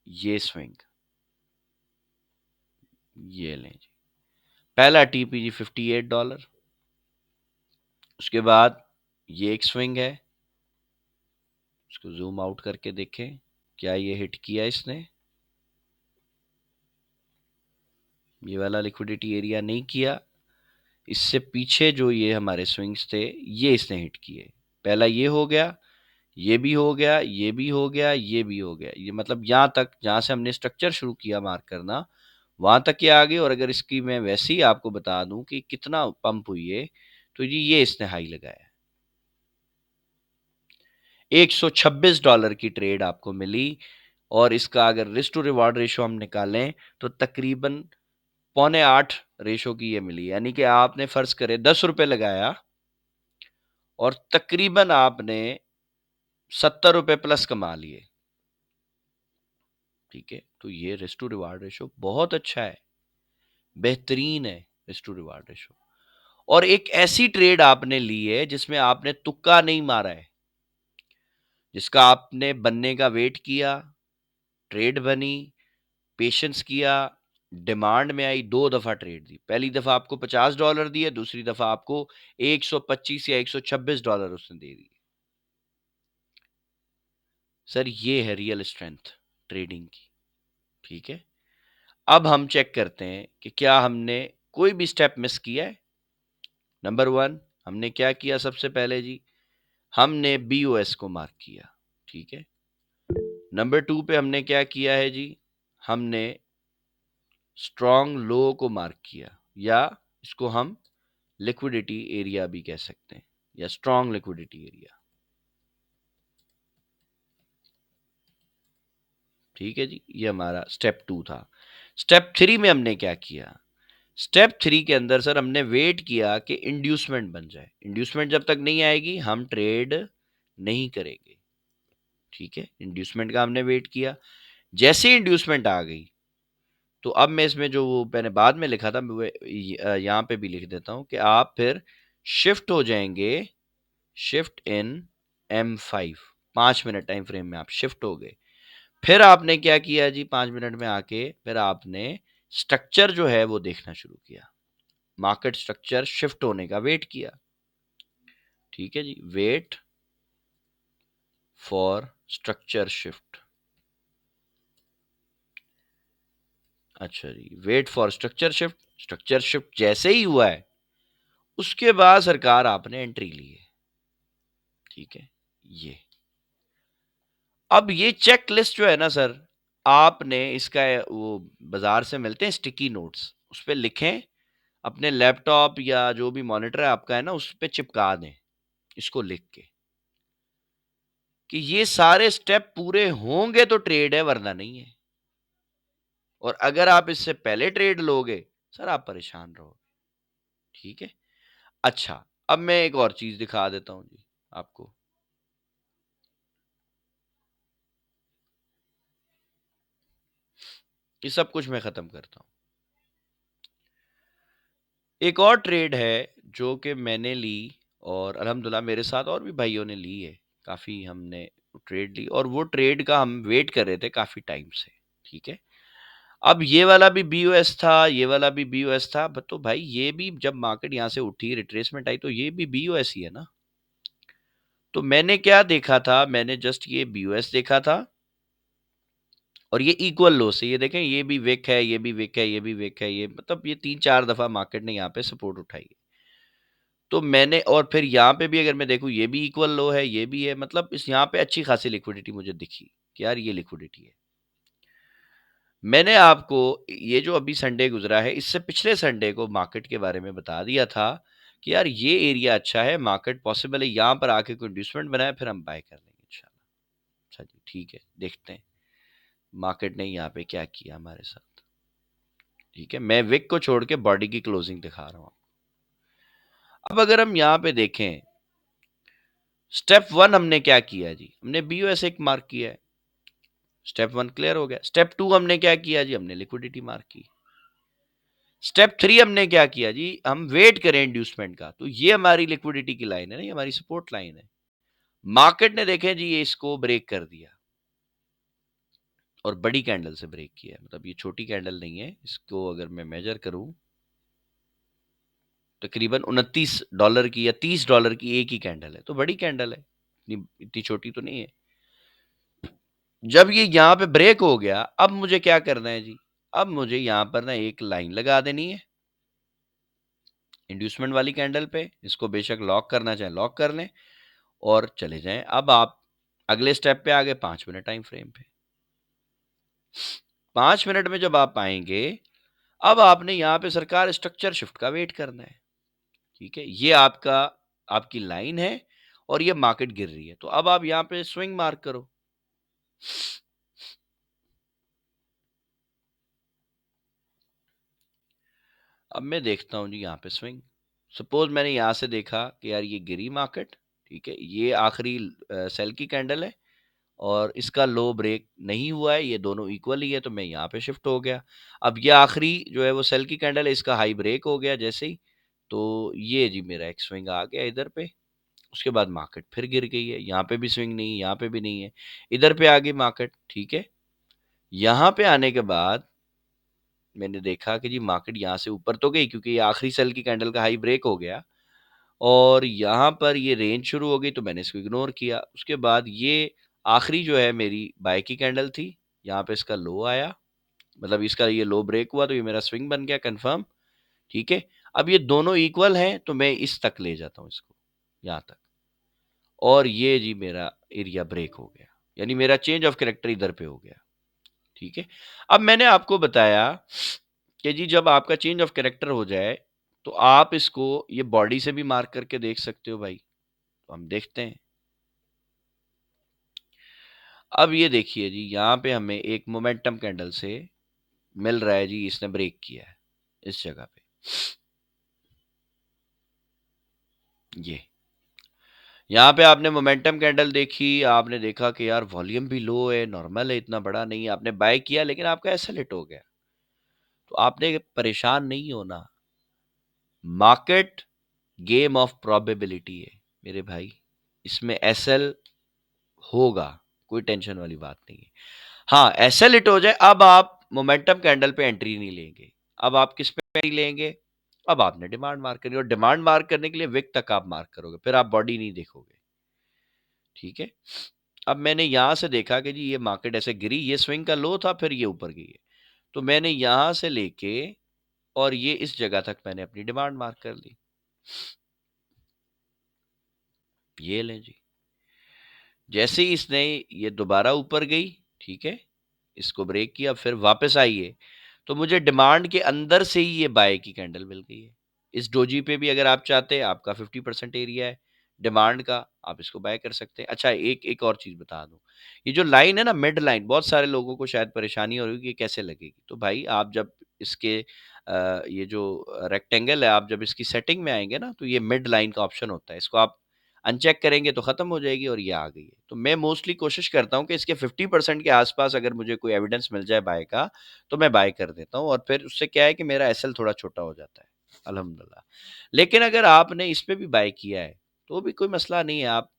ये स्विंग, ये लें जी, पहला टीपी जी $58। उसके बाद ये एक स्विंग है, इसको जूम आउट करके देखें, क्या ये हिट किया इसने? ये वाला लिक्विडिटी एरिया नहीं किया। इससे पीछे जो ये हमारे स्विंग्स थे, ये इसने हिट किए। पहला ये हो गया, ये भी हो गया, ये भी हो गया, ये भी हो गया, ये मतलब यहाँ तक जहाँ से हमने स्ट्रक्चर शुरू किया मार्क करना, वहां तक ये आ गए। और अगर इसकी मैं वैसे ही आपको बता दूं कि कितना पंप हुई है, तो जी ये इसने हाई लगाया, $126 की ट्रेड आपको मिली। और इसका अगर रिस्क टू रिवार्ड रेशो हम निकालें, तो तकरीबन 7.25 रेशो की ये मिली। यानी कि आपने फर्ज करे ₹10 लगाया, और तकरीबन आपने ₹70 प्लस कमा लिए, ठीक है। तो ये रिस्क टू रिवार्ड रेशो बहुत अच्छा है, बेहतरीन है रिस्क टू रिवार्ड रेशो। और एक ऐसी ट्रेड आपने ली है जिसमें आपने तुक्का नहीं मारा है, जिसका आपने बनने का वेट किया, ट्रेड बनी, पेशेंस किया, डिमांड में आई, 2 दफ़ा ट्रेड दी। पहली दफ़ा आपको $50 दिए, दूसरी दफ़ा आपको $125 या $126 उसने दे दिए। सर ये है रियल स्ट्रेंथ ट्रेडिंग की, ठीक है? अब हम चेक करते हैं कि क्या हमने कोई भी स्टेप मिस किया है? नंबर 1 हमने क्या किया सबसे पहले जी? हमने बीओएस को मार्क किया, ठीक है? नंबर 2 पे हमने क्या किया है जी? हमने स्ट्रॉन्ग लो को मार्क किया, या इसको हम लिक्विडिटी एरिया भी कह सकते हैं, या स्ट्रॉन्ग लिक्विडिटी एरिया, ठीक है जी? ये हमारा स्टेप 2 था। स्टेप 3 में हमने क्या किया? स्टेप 3 के अंदर सर हमने वेट किया कि इंड्यूसमेंट बन जाए। इंड्यूसमेंट जब तक नहीं आएगी हम ट्रेड नहीं करेंगे, ठीक है? इंड्यूसमेंट का हमने वेट किया। जैसे ही इंड्यूसमेंट आ गई, तो अब मैं इसमें जो वो मैंने बाद में लिखा था, मैं यहाँ पे भी लिख देता हूँ कि आप फिर शिफ्ट हो जाएंगे, shift in M5, 5 minute time frame में आप शिफ्ट हो गए। फिर आपने क्या किया जी? 5 मिनट में आके फिर आपने स्ट्रक्चर जो है वो देखना शुरू किया, मार्केट स्ट्रक्चर शिफ्ट होने का वेट किया, ठीक है जी? Wait for structure shift. अच्छा जी, wait for structure shift. Structure shift जैसे ही हुआ है, उसके बाद सरकार आपने एंट्री ली है, ठीक है? ये अब ये चेक लिस्ट जो है ना सर, आपने इसका वो बाजार से मिलते हैं स्टिकी नोट्स, उस पे लिखें, अपने लैपटॉप या जो भी मॉनिटर है आपका है ना, उस पे चिपका दें इसको लिख के, कि ये सारे स्टेप पूरे होंगे तो ट्रेड है, वरना नहीं है। और अगर आप इससे पहले ट्रेड लोगे, सर आप परेशान रहोगे, ठीक है? अच्छा, अब मैं एक और चीज दिखा देता हूं जी आपको। ये सब कुछ मैं खत्म करता हूं। एक और ट्रेड है जो कि मैंने ली, और अल्हम्दुलिल्लाह मेरे साथ और भी भाइयों ने ली है, काफी हमने ट्रेड ली, और वो ट्रेड का हम वेट कर रहे थे काफी टाइम से, ठीक है? अब ये वाला भी बीओएस था, ये वाला भी बीओएस था, तो भाई ये भी जब मार्केट यहाँ से उठी, रिट्रेसमेंट आई, तो ये भी बीओएस ही है ना। तो मैंने क्या देखा था? मैंने जस्ट ये बीओएस देखा था, और ये इक्वल लो से, ये देखें, ये भी विक है, ये भी विक है, ये भी विक है, ये मतलब ये 3-4 दफा मार्केट ने यहाँ पे सपोर्ट उठाई है। तो मैंने, और फिर यहाँ पे भी अगर मैं देखूँ, ये भी इक्वल लो है, ये भी है, मतलब इस यहाँ पे अच्छी खासी लिक्विडिटी मुझे दिखी कि यार ये लिक्विडिटी है। मैंने आपको ये जो अभी संडे गुजरा है, इससे पिछले संडे को मार्केट के बारे में बता दिया था कि यार ये एरिया अच्छा है, मार्केट पॉसिबल है यहाँ पर आके कोई इंड्यूसमेंट बनाए, फिर हम बाय कर लेंगे इंशाल्लाह। अच्छा जी, ठीक है, देखते हैं मार्केट ने यहाँ पे क्या किया हमारे साथ, ठीक है? मैं विक को छोड़ के बॉडी की क्लोजिंग दिखा रहा हूँ। अब अगर हम यहाँ पे देखें, स्टेप 1 हमने क्या किया जी? हमने बीओएस एक मार्क किया है, स्टेप 1 क्लियर हो गया। स्टेप 2 हमने क्या किया जी? हमने लिक्विडिटी मार्क की। स्टेप 3 हमने क्या किया जी? हम वेट करें इंड्यूसमेंट का, तो ये हमारी लिक्विडिटी की लाइन है ना, ये हमारी सपोर्ट लाइन है। मार्केट ने देखें जी ये इसको ब्रेक कर दिया, और बड़ी कैंडल से ब्रेक किया है, मतलब ये छोटी कैंडल नहीं है। इसको अगर मैं मेजर करूं, तकरीबन $29 की या $30 की एक ही कैंडल है, तो बड़ी कैंडल है, इतनी इतनी छोटी तो नहीं है। जब ये यहाँ पे ब्रेक हो गया, अब मुझे क्या करना है जी? अब मुझे यहाँ पर ना एक लाइन लगा देनी है इंड्यूसमेंट वाली कैंडल पे, इसको बेशक लॉक करना चाहे लॉक कर लें, और चले जाएं। अब आप अगले स्टेप पे आ गए, 5 मिनट टाइम फ्रेम पे। 5 मिनट में जब आप आएंगे, अब आपने यहाँ पे सरकार स्ट्रक्चर शिफ्ट का वेट करना है, ठीक है? ये आपका, आपकी लाइन है, और ये मार्केट गिर रही है, तो अब आप यहाँ पे स्विंग मार्क करो। अब मैं देखता हूँ जी यहाँ पे स्विंग। सपोज मैंने यहाँ से देखा कि यार ये गिरी मार्केट, ठीक है, ये आखिरी सेल की कैंडल है, और इसका लो ब्रेक नहीं हुआ है, ये दोनों इक्वल ही है, तो मैं यहाँ पे शिफ्ट हो गया। अब ये आखिरी जो है वो सेल की कैंडल है, इसका हाई ब्रेक हो गया जैसे ही, तो ये जी मेरा एक स्विंग आ गया इधर पे। उसके बाद मार्केट फिर गिर गई है, यहाँ पे भी स्विंग नहीं है, यहाँ पे भी नहीं है, इधर पे आ गई मार्केट, ठीक है? यहाँ पे आने के बाद मैंने देखा कि जी मार्केट यहाँ से ऊपर तो गई क्योंकि ये आखिरी सेल की कैंडल का हाई ब्रेक हो गया और यहाँ पर ये रेंज शुरू हो गई तो मैंने इसको इग्नोर किया। उसके बाद ये आखिरी जो है मेरी बाय की कैंडल थी, यहाँ पे इसका लो आया, मतलब इसका ये लो ब्रेक हुआ तो ये मेरा स्विंग बन गया कंफर्म। ठीक है, अब ये दोनों इक्वल हैं तो मैं इस तक ले जाता हूँ इसको, यहाँ तक, और ये जी मेरा एरिया ब्रेक हो गया, यानी मेरा चेंज ऑफ कैरेक्टर इधर पे हो गया। ठीक है, अब मैंने आपको बताया कि जी जब आपका चेंज ऑफ कैरेक्टर हो जाए तो आप इसको ये बॉडी से भी मार्क करके देख सकते हो भाई। तो हम देखते हैं। अब ये देखिए जी, यहाँ पे हमें एक मोमेंटम कैंडल से मिल रहा है जी, इसने ब्रेक किया है इस जगह पे। ये यहाँ पे आपने मोमेंटम कैंडल देखी, आपने देखा कि यार वॉल्यूम भी लो है, नॉर्मल है, इतना बड़ा नहीं है, आपने बाय किया लेकिन आपका ऐसा हिट हो गया। तो आपने परेशान नहीं होना, मार्केट गेम ऑफ प्रोबेबिलिटी है मेरे भाई, इसमें एसएल होगा, कोई टेंशन वाली बात नहीं है। हाँ, एसएल हिट हो जाए अब आप मोमेंटम कैंडल पे एंट्री नहीं लेंगे, अब आप किस पे एंट्री लेंगे, अब आपने डिमांड मार्क करनी, और डिमांड मार्क करने के लिए विक तक आप मार्क करोगे, फिर आप बॉडी नहीं देखोगे। ठीक है, अब मैंने यहां से देखा कि जी ये मार्केट ऐसे गिरी, ये स्विंग का लो था, फिर ये ऊपर गई है, तो मैंने यहां से लेके और ये इस जगह तक मैंने अपनी डिमांड मार्क कर ली। ये लें जी, जैसे ही इसने ये दोबारा ऊपर गई, ठीक है, इसको ब्रेक किया, फिर वापस आई है, तो मुझे डिमांड के अंदर से ही ये बाय की कैंडल मिल गई है। इस डोजी पे भी अगर आप चाहते हैं, आपका 50% एरिया है डिमांड का, आप इसको बाय कर सकते हैं। अच्छा, एक एक और चीज बता दूं, ये जो लाइन है ना, मिड लाइन, बहुत सारे लोगों को शायद परेशानी हो रही है कि ये कैसे लगेगी। तो भाई आप जब इसके ये जो रेक्टेंगल है, आप जब इसकी सेटिंग में आएंगे ना, तो ये मिड लाइन का ऑप्शन होता है, इसको आप अनचेक करेंगे तो खत्म हो जाएगी, और ये आ गई है। तो मैं मोस्टली कोशिश करता हूँ कि इसके 50% के आसपास अगर मुझे कोई एविडेंस मिल जाए बाय का, तो मैं बाय कर देता हूँ, और फिर उससे क्या है कि मेरा एसएल थोड़ा छोटा हो जाता है, अल्हम्दुलिल्लाह। लेकिन अगर आपने इस पे भी बाय किया है तो भी कोई मसला नहीं है, आप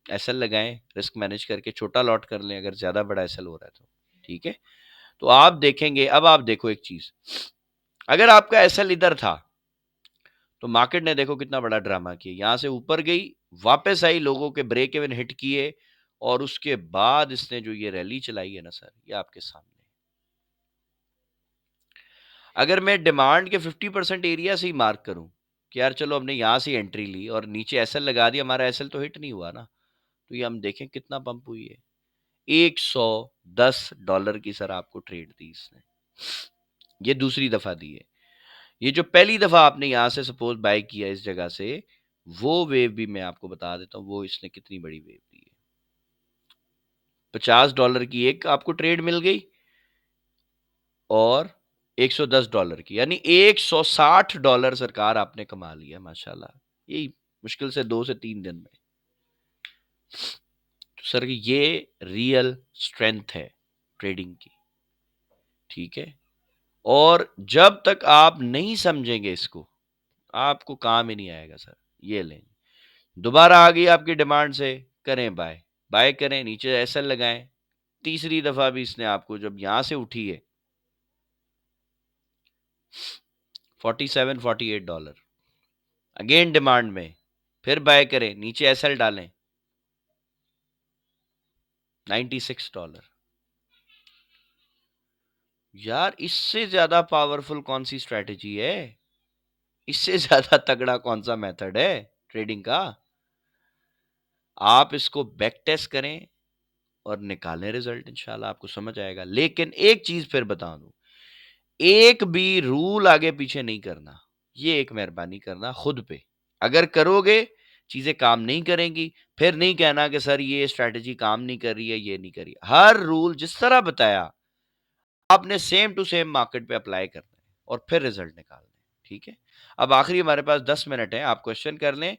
एसएल लगाएं, रिस्क मैनेज करके छोटा लॉट कर लें अगर ज्यादा बड़ा एसएल हो रहा है तो। ठीक है, तो आप देखेंगे, अब आप देखो एक चीज, अगर आपका एसएल इधर था तो मार्केट ने देखो कितना बड़ा ड्रामा किया, यहां से ऊपर गई, वापस आई, लोगों के ब्रेक इवन हिट किए, और उसके बाद इसने जो ये रैली चलाई है ना सर, ये आपके सामने। अगर मैं डिमांड के 50% एरिया से ही मार्क करूं कि यार चलो हमने यहां से एंट्री ली और नीचे एसएल लगा दिया, हमारा एसएल तो हिट नहीं हुआ ना, तो ये हम देखें कितना पंप हुई है, $110 की सर आपको ट्रेड दी इसने, ये दूसरी दफा दी है। ये जो पहली दफा आपने यहां से सपोज बाय किया इस जगह से, वो वेव भी मैं आपको बता देता हूँ, वो इसने कितनी बड़ी वेव दी है। $50 की एक आपको ट्रेड मिल गई, और $110 की, यानी $160 सरकार आपने कमा लिया माशाल्लाह, यही मुश्किल से 2 से 3 दिन में। तो सर ये रियल स्ट्रेंथ है ट्रेडिंग की। ठीक है, और जब तक आप नहीं समझेंगे इसको, आपको काम ही नहीं आएगा सर। ये लें, दोबारा आ गई आपकी डिमांड से, करें बाय, बाय करें, नीचे एसएल लगाएं। तीसरी दफा भी इसने आपको जब यहां से उठी है, $47-48, अगेन डिमांड में, फिर बाय करें, नीचे एसएल डालें, $96। यार इससे ज्यादा पावरफुल कौन सी स्ट्रेटेजी है, इससे ज्यादा तगड़ा कौन सा मेथड है ट्रेडिंग का। आप इसको बैक टेस्ट करें और निकालें रिजल्ट, इंशाल्लाह आपको समझ आएगा। लेकिन एक चीज फिर बता दूं, एक भी रूल आगे पीछे नहीं करना, ये एक मेहरबानी करना खुद पे। अगर करोगे चीजें काम नहीं करेंगी, फिर नहीं कहना कि सर ये स्ट्रैटेजी काम नहीं कर रही है, ये नहीं कर रही है। हर रूल जिस तरह बताया आपने सेम टू सेम मार्केट पे अप्लाई करना है और फिर रिजल्ट निकालना है। ठीक है, अब आखिरी हमारे पास 10 मिनट है, आप क्वेश्चन कर लें,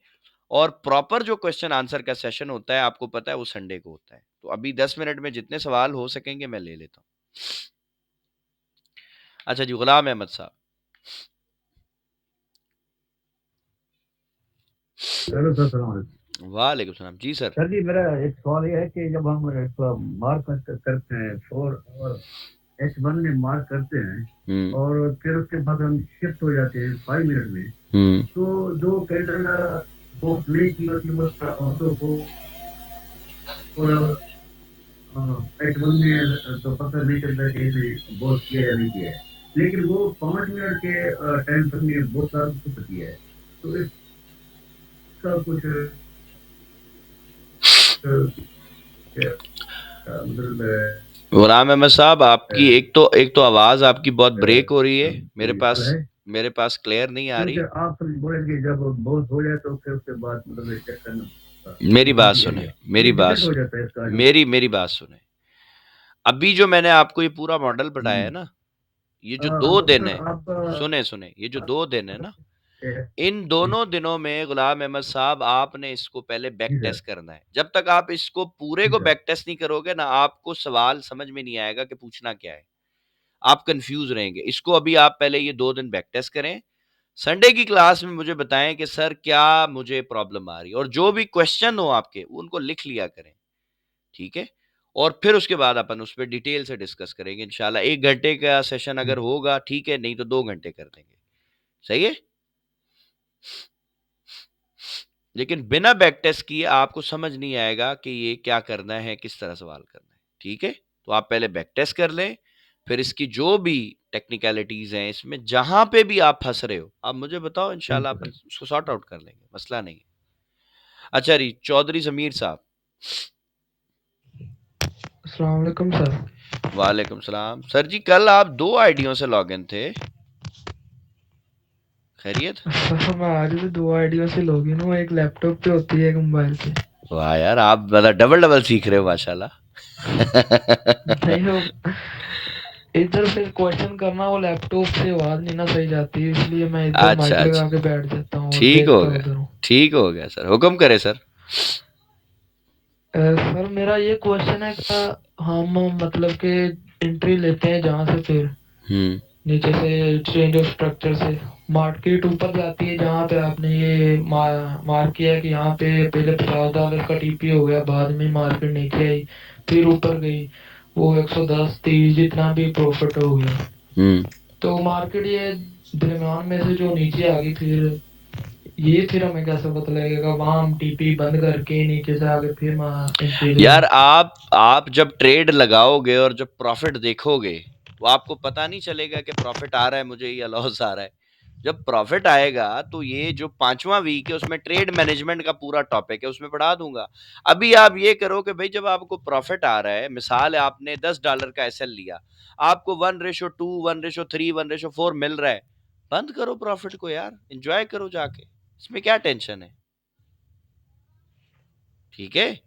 और प्रॉपर जो क्वेश्चन आंसर का सेशन होता है आपको पता है वो संडे को होता है, तो अभी 10 मिनट में जितने सवाल हो सकेंगे मैं ले लेता हूँ। अच्छा जी, गुलाम अहमद साहब। हेलो सर, सलाम अलैकुम। वालेकुम सलाम जी सर। सर जी, मेरा एक सवाल ये है कि जब हम मार्क करते हैं 4 आवर H1 में मार्क करते हैं और फिर उसके बाद हम शिफ्ट हो जाते हैं 5 मिनट में। तो जो कैलेंडर वो प्ले की होती है वो H1 में तो पता नहीं चलता कि इसे बहुत किया या नहीं किया है, लेकिन वो 5 मिनट के टाइम फ्रेम में बहुत सारा कुछ किया है। तो इसका कुछ मतलब गुलाम अहमद साहब, आपकी एक तो आवाज आपकी बहुत ब्रेक हो रही है, है मेरे पास क्लियर नहीं आ क्योंकि रही। आप बोलेंगे जब बहुत हो जाए तो फिर उसके बाद मतलब चेक करना मेरी बात कंप्लीट सुने, एरिया मेरी ये बात डिफरेंट हो सुने, जाता है इसका जो मेरी बात सुने। अभी जो मैंने आपको ये पूरा मॉडल बताया है ना, ये जो 2 दिन डॉक्टर है, आप सुने, ये जो 2 दिन है ना, इन जी दोनों दिनों में गुलाम अहमद साहब आपने इसको पहले बैक सर टेस्ट करना है। जब तक आप इसको पूरे जी को सर बैक टेस्ट नहीं करोगे ना, आपको सवाल समझ में नहीं आएगा कि पूछना क्या है। आप कंफ्यूज रहेंगे। इसको अभी आप पहले ये 2 दिन बैक टेस्ट करें। संडे की क्लास में मुझे बताएं कि सर क्या मुझे प्रॉब्लम आ रही है, और जो भी क्वेश्चन हो आपके उनको लिख लिया करें, ठीक है? और फिर उसके बाद अपन उस पर डिटेल से डिस्कस करेंगे इंशाल्लाह। 1 घंटे का सेशन अगर होगा ठीक है, नहीं तो 2 घंटे कर देंगे। सही है? लेकिन बिना बैक टेस्ट किए आपको समझ नहीं आएगा कि ये क्या करना है, किस तरह सवाल करना है। ठीक है? तो आप पहले बैक टेस्ट कर लें, फिर इसकी जो भी टेक्निकलिटीज हैं इसमें जहां पे भी आप फंस रहे हो आप मुझे बताओ, थैंक इंशाल्लाह यू अपन सर उसको सॉर्ट आउट कर लेंगे, मसला नहीं है। अच्छा जी, चौधरी जमीर साहब। अस्सलाम वालेकुम सर। वालेकुम सलाम सर जी, कल आप 2 आईडियों से लॉग इन थे, खैरियत? सर मैं आज भी 2 आईडियों से लॉगिन हूँ, एक लैपटॉप पे होती है एक मोबाइल पे। वाह यार, आप मतलब डबल डबल सीख रहे हो माशाल्लाह। नहीं हो इधर से क्वेश्चन करना वो लैपटॉप से आवाज नहीं ना सही जाती, इसलिए मैं इधर अच्छा माइक लगा अच्छा, के बैठ जाता हूँ और ठीक हो देखता गया, उधर हूँ। ठीक हो गया सर, हुक्म करे सर। सर मेरा ये क्वेश्चन है कि हम मतलब के एंट्री लेते हैं जहाँ से, फिर हम्म नीचे से चेंज ऑफ स्ट्रक्चर से मार्केट ऊपर जाती है, जहाँ पे आपने ये मार्क किया है कि यहाँ पे पहले $50 का टीपी हो गया, बाद में मार्केट नीचे आई, फिर ऊपर गई, वो 110 30 जितना भी प्रॉफिट हो गया। हम्म तो मार्केट ये दरम्यान में से जो नीचे आ गई, फिर हमें कैसे पता लगेगा वहां हम टीपी बंद करके नीचे से आगे फिर वहां एंट्री ले यार, लें। आप जब ट्रेड लगाओगे और जब प्रॉफिट देखोगे, वो आपको पता नहीं चलेगा कि प्रॉफिट आ रहा है मुझे या लॉस आ रहा है। जब प्रॉफिट आएगा तो ये जो 5वां वीक है उसमें ट्रेड मैनेजमेंट का पूरा टॉपिक है, उसमें पढ़ा दूंगा। अभी आप ये करो कि भाई जब आपको प्रॉफिट आ रहा है, मिसाल है आपने $10 का एसएल लिया, आपको 1:2 1:3 1:4 मिल रहा है, बंद करो प्रॉफिट को यार, एंजॉय करो जाके, इसमें क्या टेंशन है? ठीक है?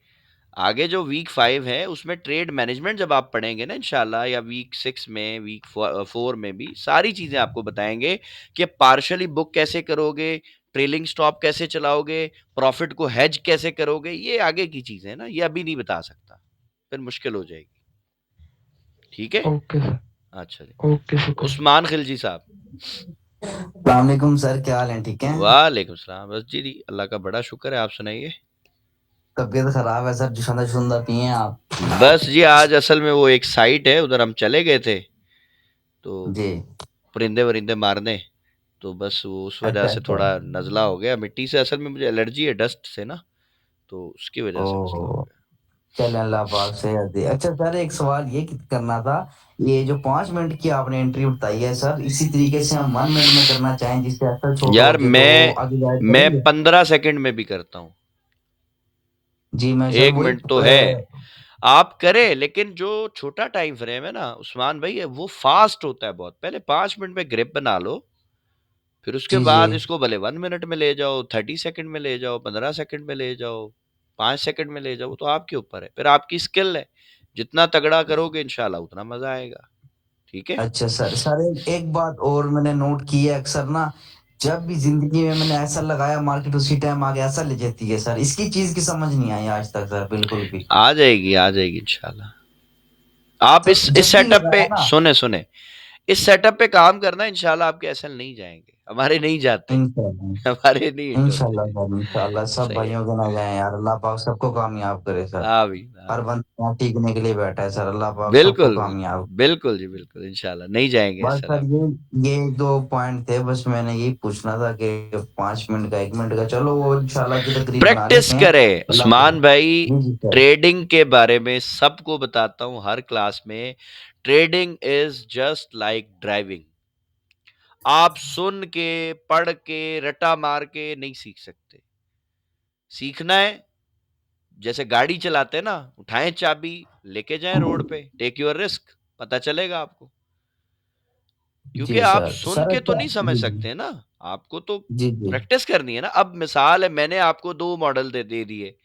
आगे जो वीक 5 है उसमें ट्रेड मैनेजमेंट जब आप पढ़ेंगे ना इंशाल्लाह, या वीक 6 में, वीक 4 में भी सारी चीजें आपको बताएंगे कि पार्शली बुक कैसे करोगे, ट्रेलिंग स्टॉप कैसे चलाओगे, प्रॉफिट को हेज कैसे करोगे। ये आगे की चीजें हैं ना, ये अभी नहीं बता सकता, फिर मुश्किल हो जाएगी। ठीक है? Okay sir. अच्छा जी, ओके शुक्रिया। उस्मान खिलजी साहब। सलामकुम सर, क्या हाल है? ठीक है। वालेकुम सलाम, बस जी अल्लाह का बड़ा शुक्र है, आप सुनाइए। तबीयत खराब है सर, जुशंदा जुशंदा पिए हैं आप? बस जी, आज असल में वो एक साइट है उधर हम चले गए थे, तो जी। परिंदे वरिंदे मारने, तो बस वो उस वजह अच्छा से अच्छा। थोड़ा नज़ला हो गया मिट्टी से। असल में मुझे एलर्जी है डस्ट से ना, तो उसकी वजह से मसला हो ओ, गया। चल अल्लाह पाक सेहत दे। अच्छा सर, एक सवाल ये करना था। ये जो 5 मिनट की आपने एंट्री बताई है सर, इसी तरीके से हम 1 मिनट में करना चाहें जिससे असर छोटा हो यार, जाए तो आगे जाए मैं करेंगे? 15 सेकंड में भी करता हूँ। जी मैं सर एक वही मिनट तो है, आप करें, लेकिन जो छोटा टाइम फ्रेम है ना उस्मान भाई, वो फास्ट होता है बहुत। पहले 5 मिनट में ग्रिप बना लो, फिर उसके जी जी। बाद इसको भले 1 मिनट में ले जाओ, 30 सेकंड में ले जाओ, 15 सेकंड में ले जाओ, 5 सेकंड में ले जाओ, तो आपके ऊपर है, फिर आपकी स्किल है। जितना तगड़ा करोगे इंशाल्लाह उतना मजा आएगा। ठीक है? अच्छा सर, एक बात और मैंने नोट की है अक्सर ना, जब भी जिंदगी में मैंने ऐसा लगाया मार्केट उसी टाइम आगे ऐसा ले जाती है सर, इसकी चीज की समझ नहीं आई आज तक सर, बिल्कुल भी। आ जाएगी इंशाल्लाह। आप सर इस जब भी सेटअप पे लगाया ना। सुने सुने, इस सेटअप पे काम करना, इंशाल्लाह आपके एसएल नहीं जाएंगे। हमारे नहीं जाते, इंशाल्लाह हमारे नहीं हिट होते। इंशाल्लाह सर, इंशाल्लाह सब सही है। भाइयों के ना जाए यार, अल्लाह पाक सबको कामयाब करे सर। आमीन, हर आमीन। बंदा यहाँ टीकने के लिए बैठा है सर, अल्लाह पाक सबको बिल्कुल, बिल्कुल। कामयाब। बिल्कुल जी, बिल्कुल, इंशाल्लाह नहीं जाएँगे बस ऐसा सर लग। ये दो पॉइंट थे, बस मैंने यही पूछना था कि 5 मिनट का 1 मिनट का, चलो वो इंशाल्लाह की तकरीर बना प्रैक्टिस लेते हैं। करें अल्लाह उस्मान भाई। जी जी सर। ट्रेडिंग के बारे में सबको बताता हूँ हर क्लास में। Trading is just like driving. आप सुन के, पढ़ के, रटा मार के नहीं सीख सकते। सीखना है, जैसे गाड़ी चलाते हैं ना, उठाएं चाबी, लेके जाएं रोड पे, टेक योर रिस्क, पता चलेगा आपको। क्योंकि जी आप सर, सुन सर के तो अच्छा नहीं समझ जी जी सकते ना, आपको तो जी जी प्रैक्टिस करनी है ना। अब मिसाल है, मैंने आपको 2 मॉडल दे दिए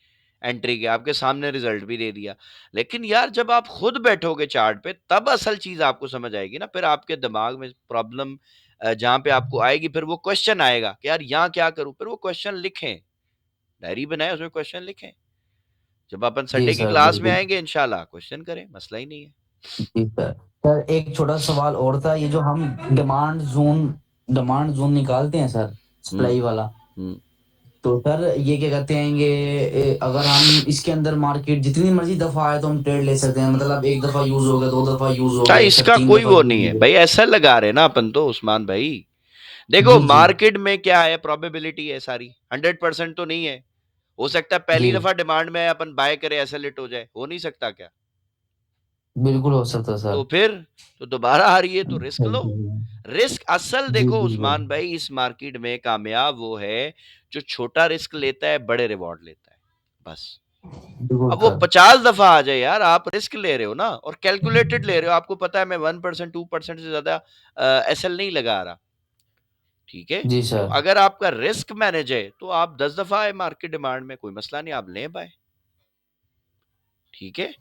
एंट्री के, आपके सामने रिजल्ट भी दे दिया। लेकिन यार जब आप खुद बैठोगे चार्ट पे, तब असल चीज़ आपको समझ आएगी ना। फिर आपके दिमाग में प्रॉब्लम जहाँ पे आपको आएगी, फिर वो क्वेश्चन आएगा कि यार यहाँ क्या करूँ? फिर वो क्वेश्चन लिखें, डायरी बनाएँ, उसमें क्वेश्चन लिखें। जब अपन जी संडे की सर क्लास में बिल्कुल। आएँगे इंशाल्लाह क्वेश्चन करें, मसला ही नहीं है। जी सर। सर एक छोटा सवाल और था, ये जो हम डिमांड जोन निकालते हैं सर, हुँ, सप्लाई वाला, हुँ। तो सर ये क्या कहते हैं, ये अगर हम इसके अंदर मार्केट जितनी मर्जी दफा आए तो हम ट्रेड ले सकते हैं, मतलब एक दफा यूज हो गया, 2 दफा यूज हो गया, सर इसका 3 दफा कोई वो यूज नहीं हो है गया। भाई, ऐसा लगा रहे ना अपन तो उस्मान भाई। देखो जी जी मार्केट में क्या है, प्रोबेबिलिटी है सारी, 100% तो नहीं है। हो सकता है जी, पहली दफा डिमांड में अपन बाय करें, ऐसा लेट हो जाए, हो नहीं सकता क्या? बिल्कुल हो सकता तो सर। फिर तो दोबारा आ रही है तो रिस्क सही लो। कह रहे हैं। रिस्क असल जी देखो बिल्कुल उस्मान भाई, इस मार्केट में कामयाब वो है जो छोटा रिस्क लेता है, बड़े रिवॉर्ड लेता है, बस। बिल्कुल अब वो सर। 50 दफा आ जाए यार, आप रिस्क ले रहे हो ना, और कैलकुलेटेड ले रहे हो, आपको पता है मैं 1% 2% से ज्यादा एसएल नहीं लगा रहा। ठीक है। जी तो सर। अगर आपका रिस्क मैनेज है तो आप 10 दफा आए मार्केट डिमांड में, कोई मसला नहीं, आप लें बाय। ठीक है।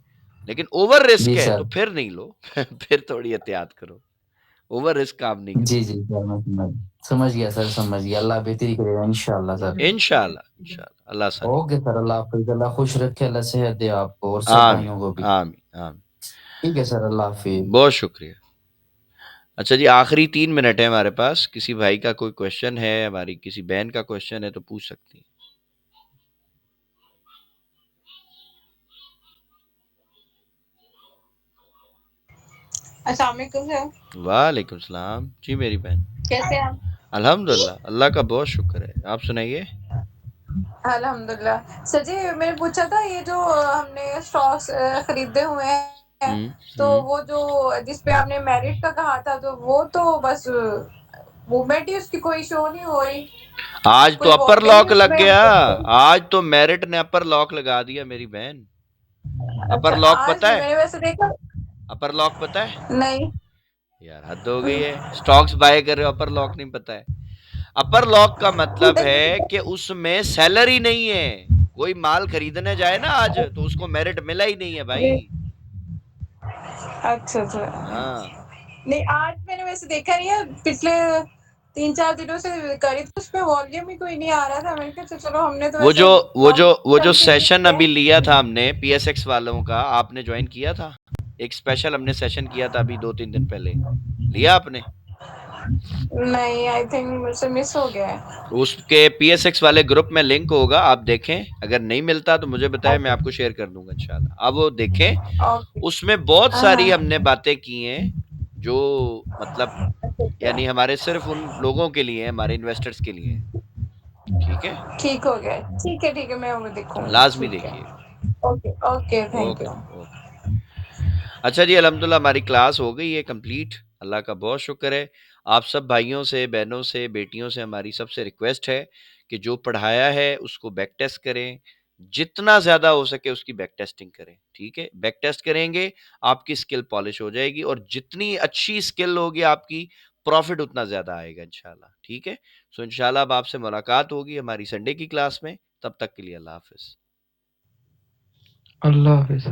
लेकिन ओवर रिस्क जी है तो सर। फिर नहीं लो। फिर थोड़ी एहतियात करो, ओवर रिस्क काम नहीं जी करता। जी सर, मैं समझ गया सर, समझ गया। अल्लाह बेहतरी करेगा इंशाल्लाह सर। इंशाल्लाह, इंशाल्लाह, अल्लाह आसानी ओके सर, अल्लाह हाफिज, अल्लाह खुश रखे, अल्लाह सेहत दे आपको और करे। सब आमीन, भाइयों को भी। आमीन, आमीन। ठीक है सर, अल्लाह हाफिज। बहुत शुक्रिया। अच्छा जी, आखिरी 3 मिनट है हमारे पास, किसी भाई का कोई क्वेश्चन है, हमारी किसी बहन का क्वेश्चन है तो पूछ सकती हैं। अस्सलाम वालेकुम सर। वालेकुम सलाम जी मेरी बहन। कैसे हैं आप? अल्हम्दुलिल्लाह, अल्लाह का बहुत शुक्र है, आप सुनाइए। अल्हम्दुलिल्लाह। सर जी मैंने पूछा था ये जो हमने स्टॉक्स खरीदे हुए हैं, हम्म, तो वो जो जिस पे आपने मेरिट का कहा था, तो वो तो बस मूवमेंट ही उसकी कोई शो नहीं हो रही, आज तो कोई अपर वॉल्यूम लॉक नहीं लग उसमें हम गया। देख रहे हैं। आज तो मेरिट ने अपर लॉक लगा दिया मेरी बहन। अच्छा, अपर लॉक आज पता नहीं, है? मैंने वैसे देखा अपर लॉक पता है? नहीं। यार हद हो गई है, स्टॉक्स बाय कर रहे हो, अपर लॉक नहीं पता है? अपर लॉक का मतलब है कि उसमें सैलरी नहीं है। कोई माल खरीदने जाए ना आज, तो उसको मेरिट मिला ही नहीं है भाई। अच्छा अच्छा। हाँ। नहीं, आज मैंने वैसे देखा नहीं है, पिछले 3-4 दिनों से करी थी, उसमें वॉल्यूम ही कोई नहीं आ रहा था। मैंने कहा चलो, हमने तो वो वैसे जो कम वो जो कंटिन्यू सेशन किया अभी है। लिया था हमने पीएसएक्स वालों का, आपने ज्वाइन किया था? एक स्पेशल हमने सेशन किया था अभी 2-3 दिन पहले, लिया आपने? नहीं, आई थिंक मुझसे मिस हो गया है। उसके पीएसएक्स वाले ग्रुप में लिंक होगा, आप देखें। अगर नहीं मिलता तो मुझे बताएं, मैं ओके, आपको शेयर कर दूंगा इंशाल्लाह। आप वो देखें। ओके। उसमें बहुत सारी हाँ, हमने बातें की हैं जो मतलब अच्छा, यानी अच्छा। हमारे सिर्फ उन लोगों के लिए हैं, हमारे इन्वेस्टर्स के लिए हैं। ठीक है। ठीक हो गया। ठीक है, मैं वो देखूँगी। लाजमी ठीक है। देखिएगा। Okay, okay, thank okay you. जी, ओके। अच्छा जी, अल्हम्दुलिल्लाह हमारी क्लास हो गई है कंप्लीट। अल्लाह का बहुत शुक्र है। आप सब भाइयों से, बहनों से, बेटियों से हमारी सबसे रिक्वेस्ट है कि जो पढ़ाया है उसको बैक टेस्ट करें। जितना ज़्यादा हो सके उसकी बैक टेस्टिंग करें। ठीक है? बैक टेस्ट करेंगे, आपकी स्किल पॉलिश हो जाएगी, और जितनी अच्छी स्किल होगी आपकी, प्रॉफ़िट उतना ज़्यादा आएगा इंशाल्लाह। ठीक है? सो इंशाल्लाह अब आपसे मुलाकात होगी हमारी संडे की क्लास में। तब तक के लिए अल्लाह हाफ़िज़। अल्लाह हाफिज।